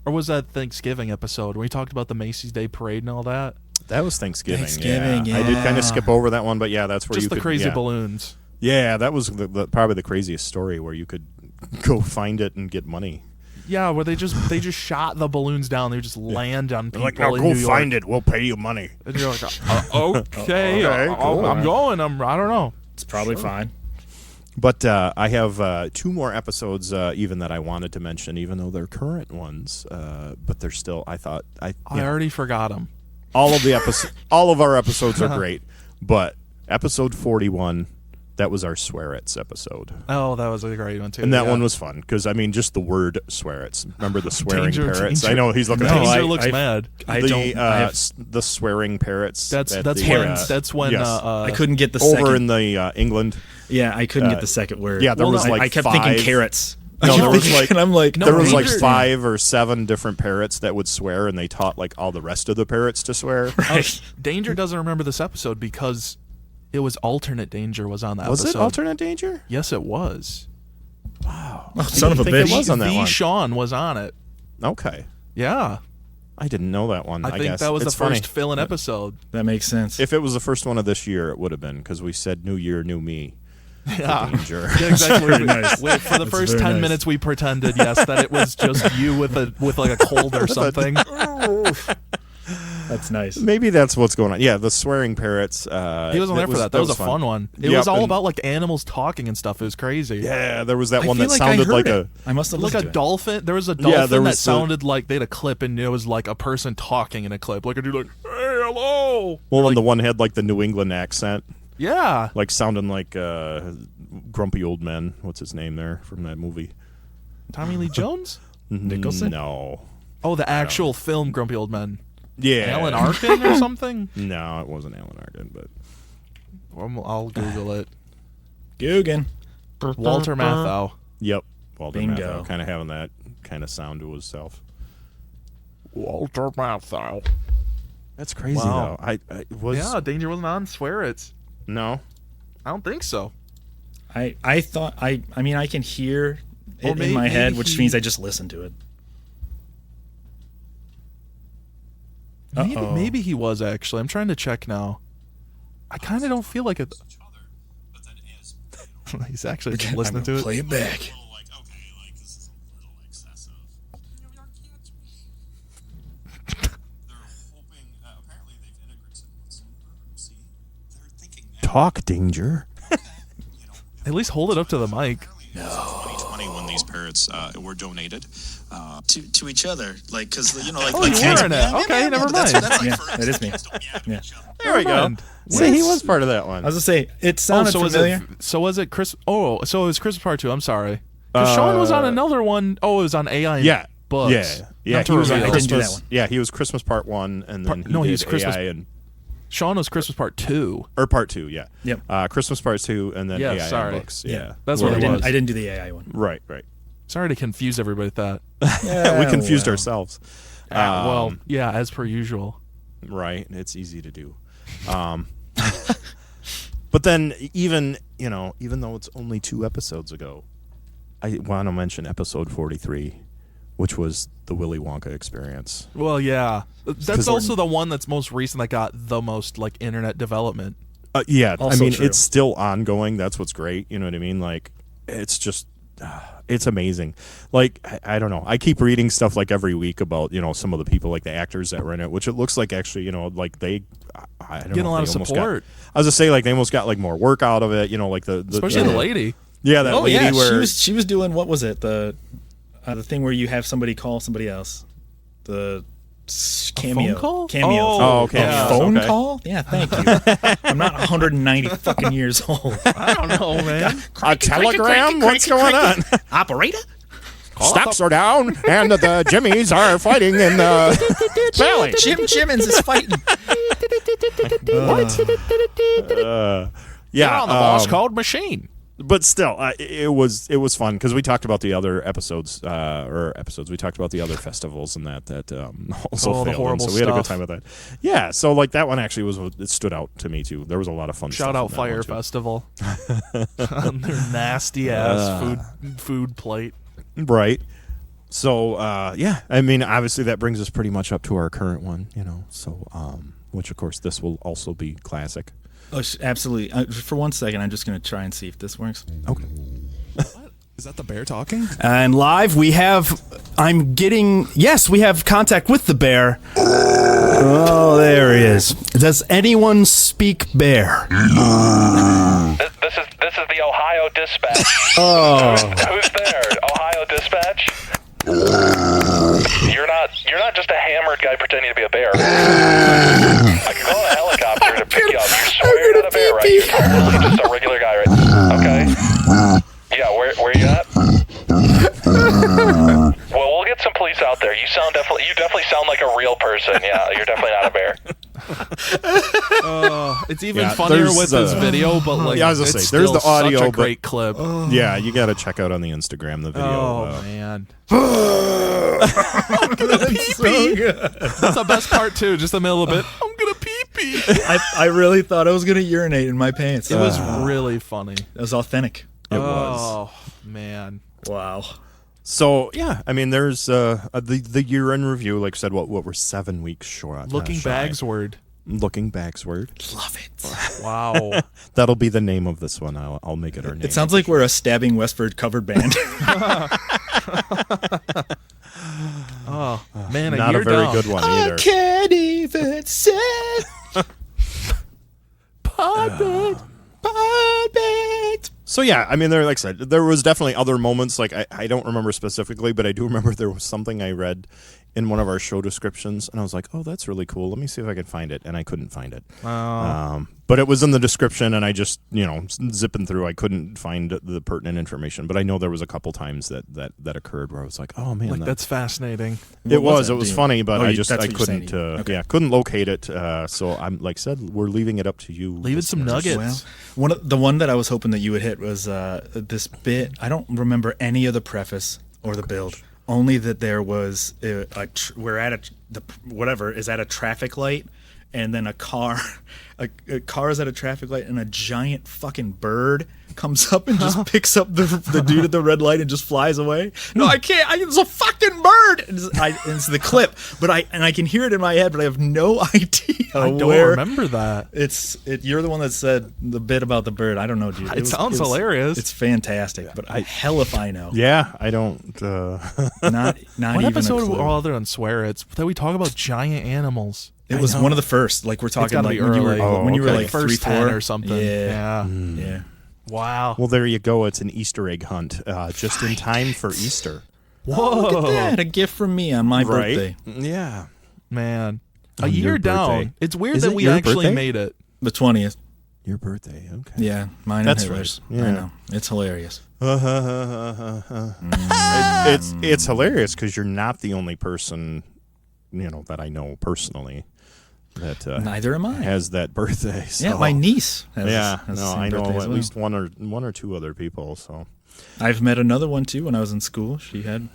or was that Thanksgiving episode when we talked about the Macy's Day Parade and all that? That was Thanksgiving. Yeah. I did kind of skip over that one, but yeah, that's where Just you the could, crazy yeah. balloons. Yeah, that was probably the craziest story where you could go find it and get money. Yeah, where they just shot the balloons down. They just land on people in New York. find it. We'll pay you money. And you're like, okay, Okay, cool. I'm going. I don't know. It's probably fine. But I have 2 more episodes even that I wanted to mention, even though they're current ones. But they're still. I already forgot them. all of our episodes are great, but episode 41. That was our swear-its episode. Oh, that was a great one too. And that yeah. one was fun because, just the word swear-its. Remember the swearing Danger, parrots? danger. I know he's looking No, at me. Danger I- looks I- mad. I the, don't. the swearing parrots. That's at that's the, when yes. Yes. I couldn't get the over second. in the England. Yeah, I couldn't get the second word. yeah, there was like I kept 5. thinking carrots. No, there was like and I'm like, No, there was like Danger- 5 or 7 different parrots that would swear, and they taught like all the rest of the parrots to swear. Danger doesn't remember this episode because it was alternate Danger was on that Was episode. it alternate danger? Yes, it was. Wow. Oh, son of a think it bitch. was on that the one. Sean was on it. Okay, Yeah, I didn't know that one. I think guess that was it's the funny. first fill-in episode. That makes sense. If it was the first one of this year, it would have been because we said New Year, New Me. Yeah. Danger. Yeah, exactly. Very nice. For the That's first very 10 nice. minutes, we pretended that it was just you with like a cold or something. That's nice. Maybe that's what's going on. Yeah, the swearing parrots. He wasn't there for that. That was a fun one. It Yep, was all and- about like animals talking and stuff. It was crazy. Yeah, there was that I one feel that like I sounded heard like it. I must have Like listened a to dolphin. There was a dolphin there that was sounded like they had a clip and it was like a person talking in a clip. Like a dude like, hey, hello. well, and the one had like the New England accent, Yeah. like sounding like grumpy old men. What's his name there from that movie? Tommy Lee Jones? Nicholson? No. Oh, the actual film Grumpy Old Men. Yeah. Alan Arkin or something? No, it wasn't Alan Arkin, but I'll Google it. Guggen. Walter Matthau. yep. Walter Bingo. Matthau, kind of having that kind of sound to himself. Walter Matthau. That's crazy Wow. though. I was Yeah, Danger wasn't on Swear It. no. I don't think so. I thought I mean I can hear Or it maybe in my head, which he- means I just listen to it. Uh-oh. Maybe he was actually. I'm trying to check now. I kind of don't feel like it. He's actually just listening to it. Play it back. Talk Danger. At least hold it up to the mic. 2020 when these parrots were donated to each other, like because like Oh, like you were in it. Okay, never that's, mind. That's like Yeah, for that is me. instance, don't Yeah. each other. There we go. mind. See, he was part of that one. I was gonna say it Oh, sounded so familiar. was it Chris? Oh, so it was Christmas Part 2. I'm sorry. 'Cause Sean was on another one. Oh, it was on AI. And Yeah. Books. Yeah. Not to He was on reveal. I didn't do that Christmas. one. Yeah, he was Christmas Part 1, and then No, he he's did Christmas- AI and Sean was Christmas Part 2. or Part 2. Yeah. Yep. Christmas Part 2, and then Yeah, AI sorry. and books. Yeah. That's Yeah, what I it didn't, was. I didn't do the AI one. Right. Sorry to confuse everybody with that. We confused well. ourselves. Well, yeah, as per usual. Right. It's easy to do. But then even though it's only 2 episodes ago, I want to mention episode 43, which was the Willy Wonka experience. Well, yeah. That's we're- also the one that's most recent that got the most like internet development. Yeah, Also I mean, true. it's still ongoing. That's what's great. You know what I mean? Like, it's just, it's amazing. Like, I don't know. I keep reading stuff like every week about, some of the people, like the actors that were in it, which it looks like actually, like they, I don't Getting know. a lot they of almost support. I was just say like they almost got like more work out of it. Like the Especially the lady. Yeah, that Oh lady yeah, where she was doing what was it the thing where you have somebody call somebody else, the cameo. phone call? Cameo. Oh, okay. Yeah. Phone Okay. call? Yeah, thank you. I'm not 190 fucking years old. I don't know, man. A telegram? What's going on? Operator? Stocks are down, and the Jimmies are fighting in the valley. Jim Jimmins is fighting. Yeah, You're on the boss called machine. but still, it was fun because we talked about the other episodes. We talked about the other festivals and that also the failed. horrible so we had a good stuff. time with that. Yeah, so like that one actually it stood out to me too. There was a lot of fun. Shout stuff out in that Fire one, too. Festival. On their nasty ass food plate. Right. So yeah, I mean, obviously that brings us pretty much up to our current one, So which of course this will also be classic. Oh, absolutely. For 1 second, I'm just going to try and see if this works. Okay. Is that the bear talking? And live, we have contact with the bear. Oh, there he is. Does anyone speak bear? This is the Ohio Dispatch. Oh. Who's there? Ohio Dispatch? You're not just a hammered guy pretending to be a bear. I can call a helicopter to pick you up. You swear you're not a bear, right? You're totally just a regular guy, right? Okay. Yeah, where you at? Well, we'll get some police out there. You definitely sound like a real person. Yeah, you're definitely not a bear. It's even Yeah, funnier there's, with this video, but like, yeah, I was gonna it's say, there's still the audio, such a but- great clip. Yeah, you got to check out on the Instagram the video. Oh man, That's so good. that's the best part too. Just the middle of it. I'm gonna pee pee. I really thought I was going to urinate in my pants. It was really funny. It was authentic. It was. Oh man. Wow. So yeah, I mean, there's the year in review. Like I said, what were 7 weeks short? Looking shy. Bagsward. Looking Bagsward. Love it. Wow. That'll be the name of this one. I'll make it our name. It sounds like we're a Stabbing Westford covered band. Oh man, not year a very down. good one either. can't even say. So yeah, I mean, like I said, there was definitely other moments. Like I don't remember specifically, but I do remember there was something I read in one of our show descriptions, and I was like, "Oh, that's really cool. Let me see if I can find it." And I couldn't find it. But it was in the description, and I just zipping through, I couldn't find the pertinent information. But I know there was a couple times that occurred where I was like, "Oh man, Like that's fascinating. It was that? funny, but I that's what you're couldn't saying. Okay. couldn't locate it. So I'm like I said, we're leaving it up to you. Leave it some listeners. nuggets. Well, the one that I was hoping that you would hit was this bit. I don't remember any of the preface or the build. Only that there was we're at whatever is at a traffic light, and then a car is at a traffic light, and a giant fucking bird comes up and just picks up the dude at the red light and just flies away. No, I can't. It's a fucking bird. It's the clip, but I can hear it in my head, but I have no idea. I don't where remember that. You're the one that said the bit about the bird. I don't know, dude. It sounds hilarious. It's fantastic, but hell if I know. Yeah, I don't. Not What even episode a clue. other than swear it's that we talk about giant animals? It was one of the first. Like we're talking gotta like be when you were early. when you were okay. like First 3, 10 4 or something. Yeah, Yeah. yeah. Wow. Well, there you go. It's an Easter egg hunt, just in time for Easter. Whoa! Look at that! A gift from me on my birthday. Yeah. Man. A On your year down. birthday. It's weird Is that it we your actually birthday? made it. The 20th. Your birthday. Okay. Yeah, mine That's and Hitler's. right. Yeah. I know. It's hilarious. It's hilarious because you're not the only person, that I know personally that Neither am I. has that birthday. So. Yeah, my niece has, Yeah, has the no, same I know birthday as at well. least one or two other people. So I've met another one too when I was in school. She had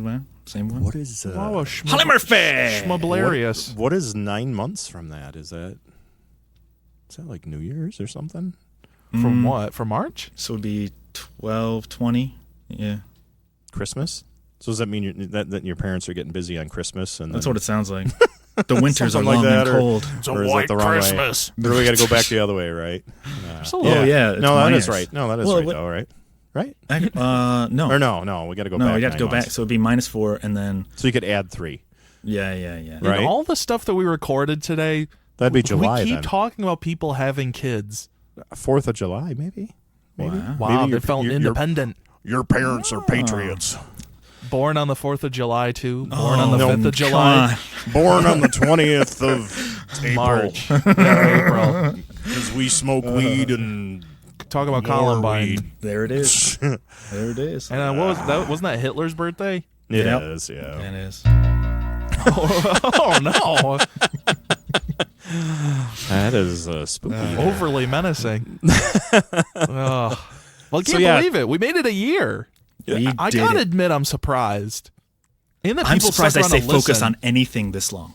one, same one. what is Wow, a Holly Murphy. schmublarious. what is 9 months from that? Is that like New Year's or something? From what? From March? So it'd be 12, 20. Yeah, Christmas? So does that mean that your parents are getting busy on Christmas? And that's then, what it sounds like. The winters are Something like long that, and or- cold. It's a or is that white the wrong way? Christmas. Or we got to go back the other way, right? Just a little. Oh yeah, it's No, that minus. is right. No, that is Well, right. what- Though, right? Right? No. Or no, we got to go back. No, we have to 9 go back. months. So it'd be -4, and then So you could add 3. yeah. And Right. all the stuff that we recorded today, That'd be July we keep then. talking about people having kids. 4th of July, maybe. Wow. Wow, Maybe they felt independent. Your parents are patriots. Born on the 4th of July, too. Born on the no, 5th of July. Born on the 20th of April. March. Yeah, April. Because we smoke weed and Talk about more Columbine. weed. There it is. There it is. And what was that? Wasn't that Hitler's birthday? It Yep. is, yeah. It is. Oh no! That is spooky. Overly menacing. Ugh. Well, I can't yeah. believe it. We made it a year. I did gotta it. admit, I'm surprised. And that I'm people surprised I stuck around stay to focused listen. on anything this long.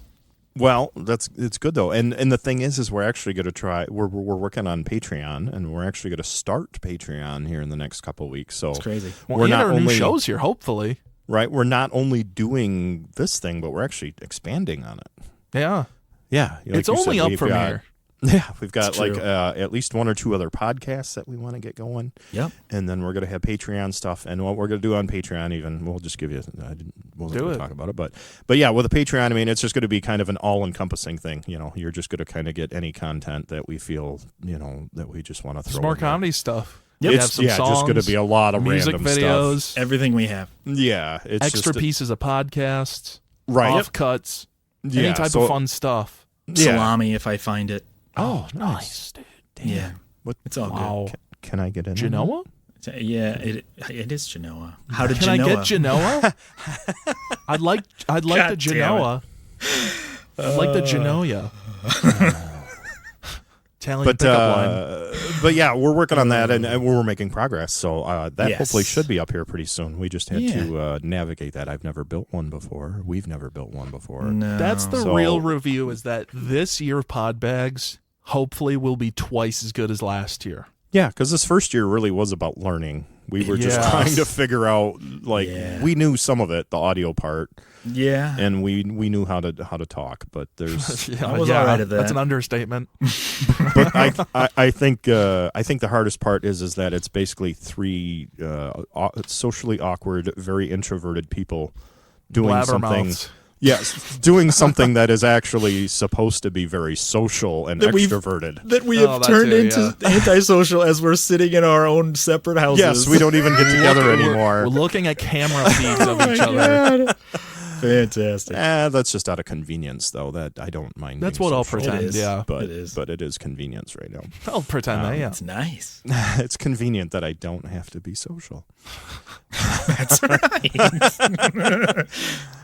Well, it's good though, and the thing is we're actually going to try. We're working on Patreon, and we're actually going to start Patreon here in the next couple of weeks. So It's crazy. Well, we're and not our only new shows here, hopefully. right. We're not only doing this thing, but we're actually expanding on it. Yeah, Yeah, like it's you only said, up we've from got- here. Yeah, we've got It's like true. at least one or two other podcasts that we want to get going. Yep. And then we're going to have Patreon stuff. And what we're going to do on Patreon, even, we'll just give you, wasn't Do going it. to talk about it. But yeah, with the Patreon, I mean, it's just going to be kind of an all-encompassing thing. You know, you're just going to kind of get any content that we feel, that we just want to throw Some more in there. comedy stuff. Yep. We have It's some songs, just going to be a lot of music random videos, stuff. Everything we have. Yeah. It's extra just pieces of podcasts, right. off cuts, Yeah, any type so- of fun stuff. Yeah. Salami if I find it. Oh, Nice, dude. Damn. Yeah. What- It's all Wow. Can I get in? Genoa? good. Yeah, it is Genoa. How did Can Genoa? I get Genoa? I'd like God the damn Genoa. I'd like the Genoa. Italian But pickup line. but yeah, we're working on that, and we're making progress. So that Yes. hopefully should be up here pretty soon. We just had Yeah. to navigate that. I've never built one before. We've never built one before. No. That's the So- real review, is that this year of Podbags hopefully will be twice as good as last year. Yeah, because this first year really was about learning. We were just Yes. trying to figure out, like, Yeah. we knew some of it, the audio part, Yeah. and we knew how to talk. But there's, Yeah, I was all right at That's that. an understatement. but I think the hardest part is that it's basically three socially awkward, very introverted people doing something. Blabbermouths. Yes, doing something that is actually supposed to be very social and That we've- extroverted. That we Oh, have that turned too, into antisocial as we're sitting in our own separate houses. Yes, we don't even get together anymore. We're looking at camera feeds of Oh each my other. God. Fantastic. That's just out of convenience, though. That I don't mind. That's being what I'll social, pretend. It is. Yeah, But It is. but it is convenience right now. I'll pretend that. Yeah, It's nice. It's convenient that I don't have to be social. That's right.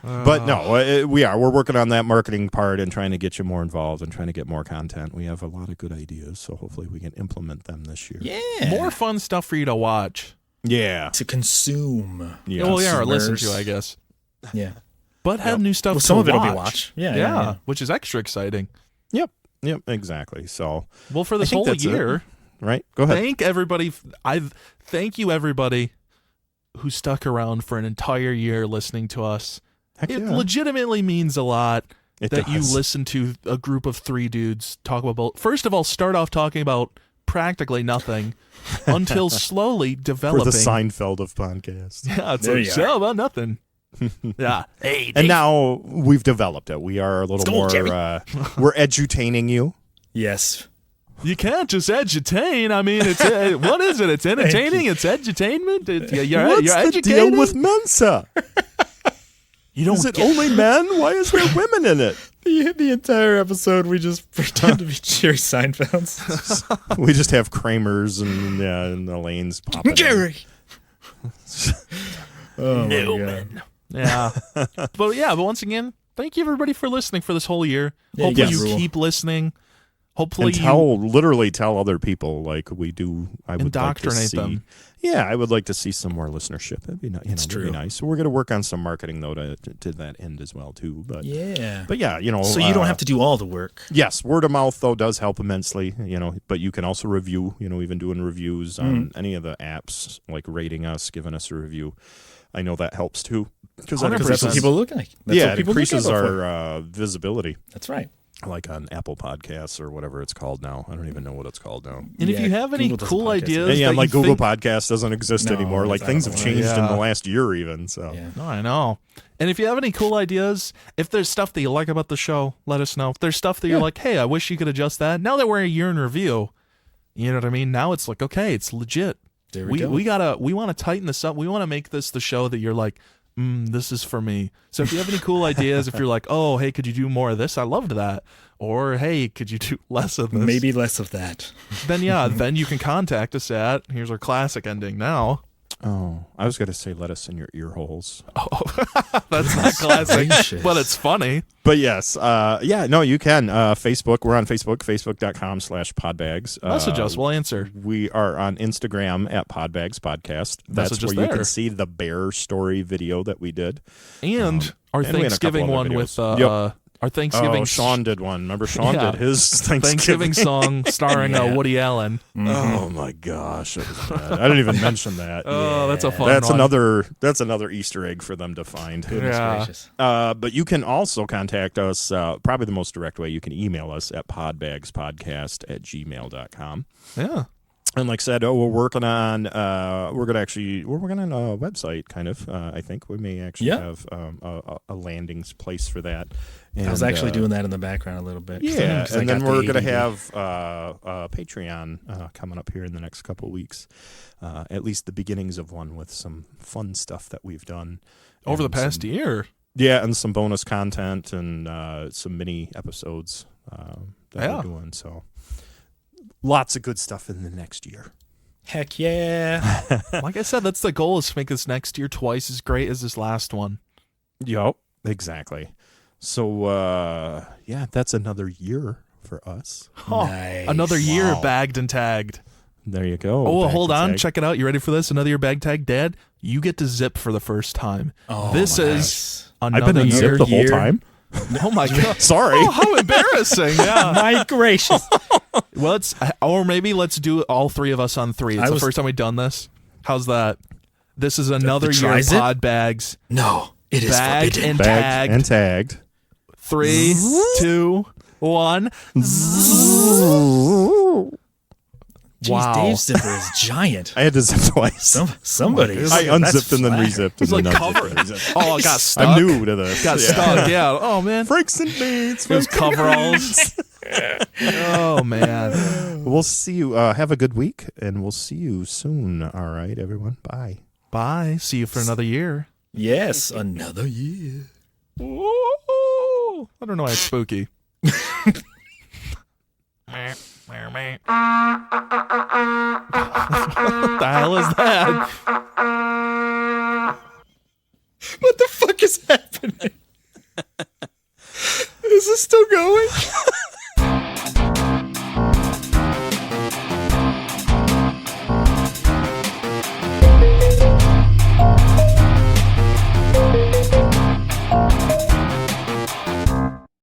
But no, we're working on that marketing part and trying to get you more involved and trying to get more content. We have a lot of good ideas, so hopefully we can implement them this year. Yeah. more fun stuff for you to watch. Yeah. to consume. Yeah. Well, yeah, or listen Consumers. to, I guess. Yeah. But have new stuff. Well, some to of it'll watch. be watch. Yeah. Yeah, which is extra exciting. Yep, exactly. So, Well, for this think whole that's it. year, right? Go ahead. thank everybody. Thank you everybody who stuck around for an entire year listening to us. Heck It yeah. legitimately means a lot It that you does. listen to a group of three dudes talk about. First of all, start off talking about practically nothing until slowly For developing. the Seinfeld of podcasts. Yeah, it's There like, you so about nothing. Yeah. Hey, And Dave, now we've developed it. We are a little go, more, Jerry. we're edutaining you. Yes. You can't just edutain. I mean, it's what is it? It's entertaining. It's edutainment. You're What's you're the educated. deal with Mensa? You don't Is it get- only men? Why is there women in it? The entire episode, we just pretend to be Jerry Seinfelds. We just have Kramers and Elaine's popping in. Jerry. Oh, my God. Newman. Yeah. But once again, thank you everybody for listening for this whole year. Yeah, Hopefully yes. you keep listening. Hopefully And literally tell other people like we do. I would Indoctrinate like to see, them. Yeah, I would like to see some more listenership. That'd be nice. It's That'd be true. nice. So we're going to work on some marketing though to that end as well too. But Yeah. but yeah, So you don't have to do all the work. Yes, word of mouth though does help immensely, but you can also review, even doing reviews on any of the apps, like rating us, giving us a review. I know that helps too. Because that 100%. Because that's what people look like. That's yeah, what it people look increases at it for. our visibility, That's right. like on Apple Podcasts or whatever it's called now. I don't even know what it's called now. And if Yeah, you have any Google does cool podcasts. ideas, And yeah, that like you Google think- Podcasts doesn't exist No, anymore. Like it's things out have of the way. changed in the Yeah. last year even. So Yeah. No, I know. And if you have any cool ideas, if there's stuff that you like about the show, let us know. If there's stuff that you're like, hey, I wish you could adjust that. Now that we're a year in review, you know what I mean? Now it's like, okay, it's legit. There we go. We want to tighten this up. We want to make this the show that you're like, this is for me. So if you have any cool ideas, if you're like, oh, hey, could you do more of this? I loved that. Or, hey, could you do less of this? Maybe less of that. Then you can contact us at, here's our classic ending now. Oh, I was going to say let us in your ear holes. Oh, that's not classic, but it's funny. But yes, you can. Facebook, we're on Facebook, facebook.com/podbags. Message us, we'll answer. We are on Instagram at Podbags Podcast. That's Message us where you there. can see the bear story video that we did. And our and we had a couple Thanksgiving other one videos. with our Thanksgiving. Sean did one. Remember Sean did his Thanksgiving song starring Woody Allen. Oh my gosh, that was bad. I didn't even mention that. Oh, that's a fun That's one. another Easter egg for them to find. Goodness gracious. But you can also contact us. Probably the most direct way. You can email us at podbagspodcast@gmail.com. Yeah. And like I said, we're working on a website, kind of. I think we may actually have a landing place for that. And, I was actually doing that in the background a little bit. Yeah, and then we're going to have Patreon coming up here in the next couple of weeks. At least the beginnings of one with some fun stuff that we've done over the past year. Yeah, and some bonus content and some mini episodes that we're doing. So lots of good stuff in the next year. Heck yeah. Like I said, that's the goal, is to make this next year twice as great as this last one. Yup, exactly. So, that's another year for us. Oh, Nice. Another year bagged and tagged. There you go. Oh, Bagged hold and on. tagged. Check it out. You ready for this? Another year bag tag, Dad. You get to zip for the first time. Oh, this nice. is another I've been in year. zip the whole year. time. Oh my god! Sorry. Oh, how embarrassing! Yeah. My gracious. Well, maybe let's do all three of us on three. It's the first time we've done this. How's that? This is another year of tri-zip? pod bags. No, it is Bagged forbidden. and Bagged tagged. and tagged. 3, 2, 1. Jeez, Wow. Dave's zipper is giant. I had to zip twice. Somebody. I unzipped and then rezipped. He's and like then covered. unzipped and rezipped. Oh, it got stuck. I'm new to this. Got stuck. Yeah. Oh man. Freaks and beats. Those coveralls. Oh man. We'll see you. Have a good week, and we'll see you soon. All right, everyone. Bye. Bye. See you for another year. Yes, another year. Ooh. I don't know why it's spooky. What the hell is that? What the fuck is that?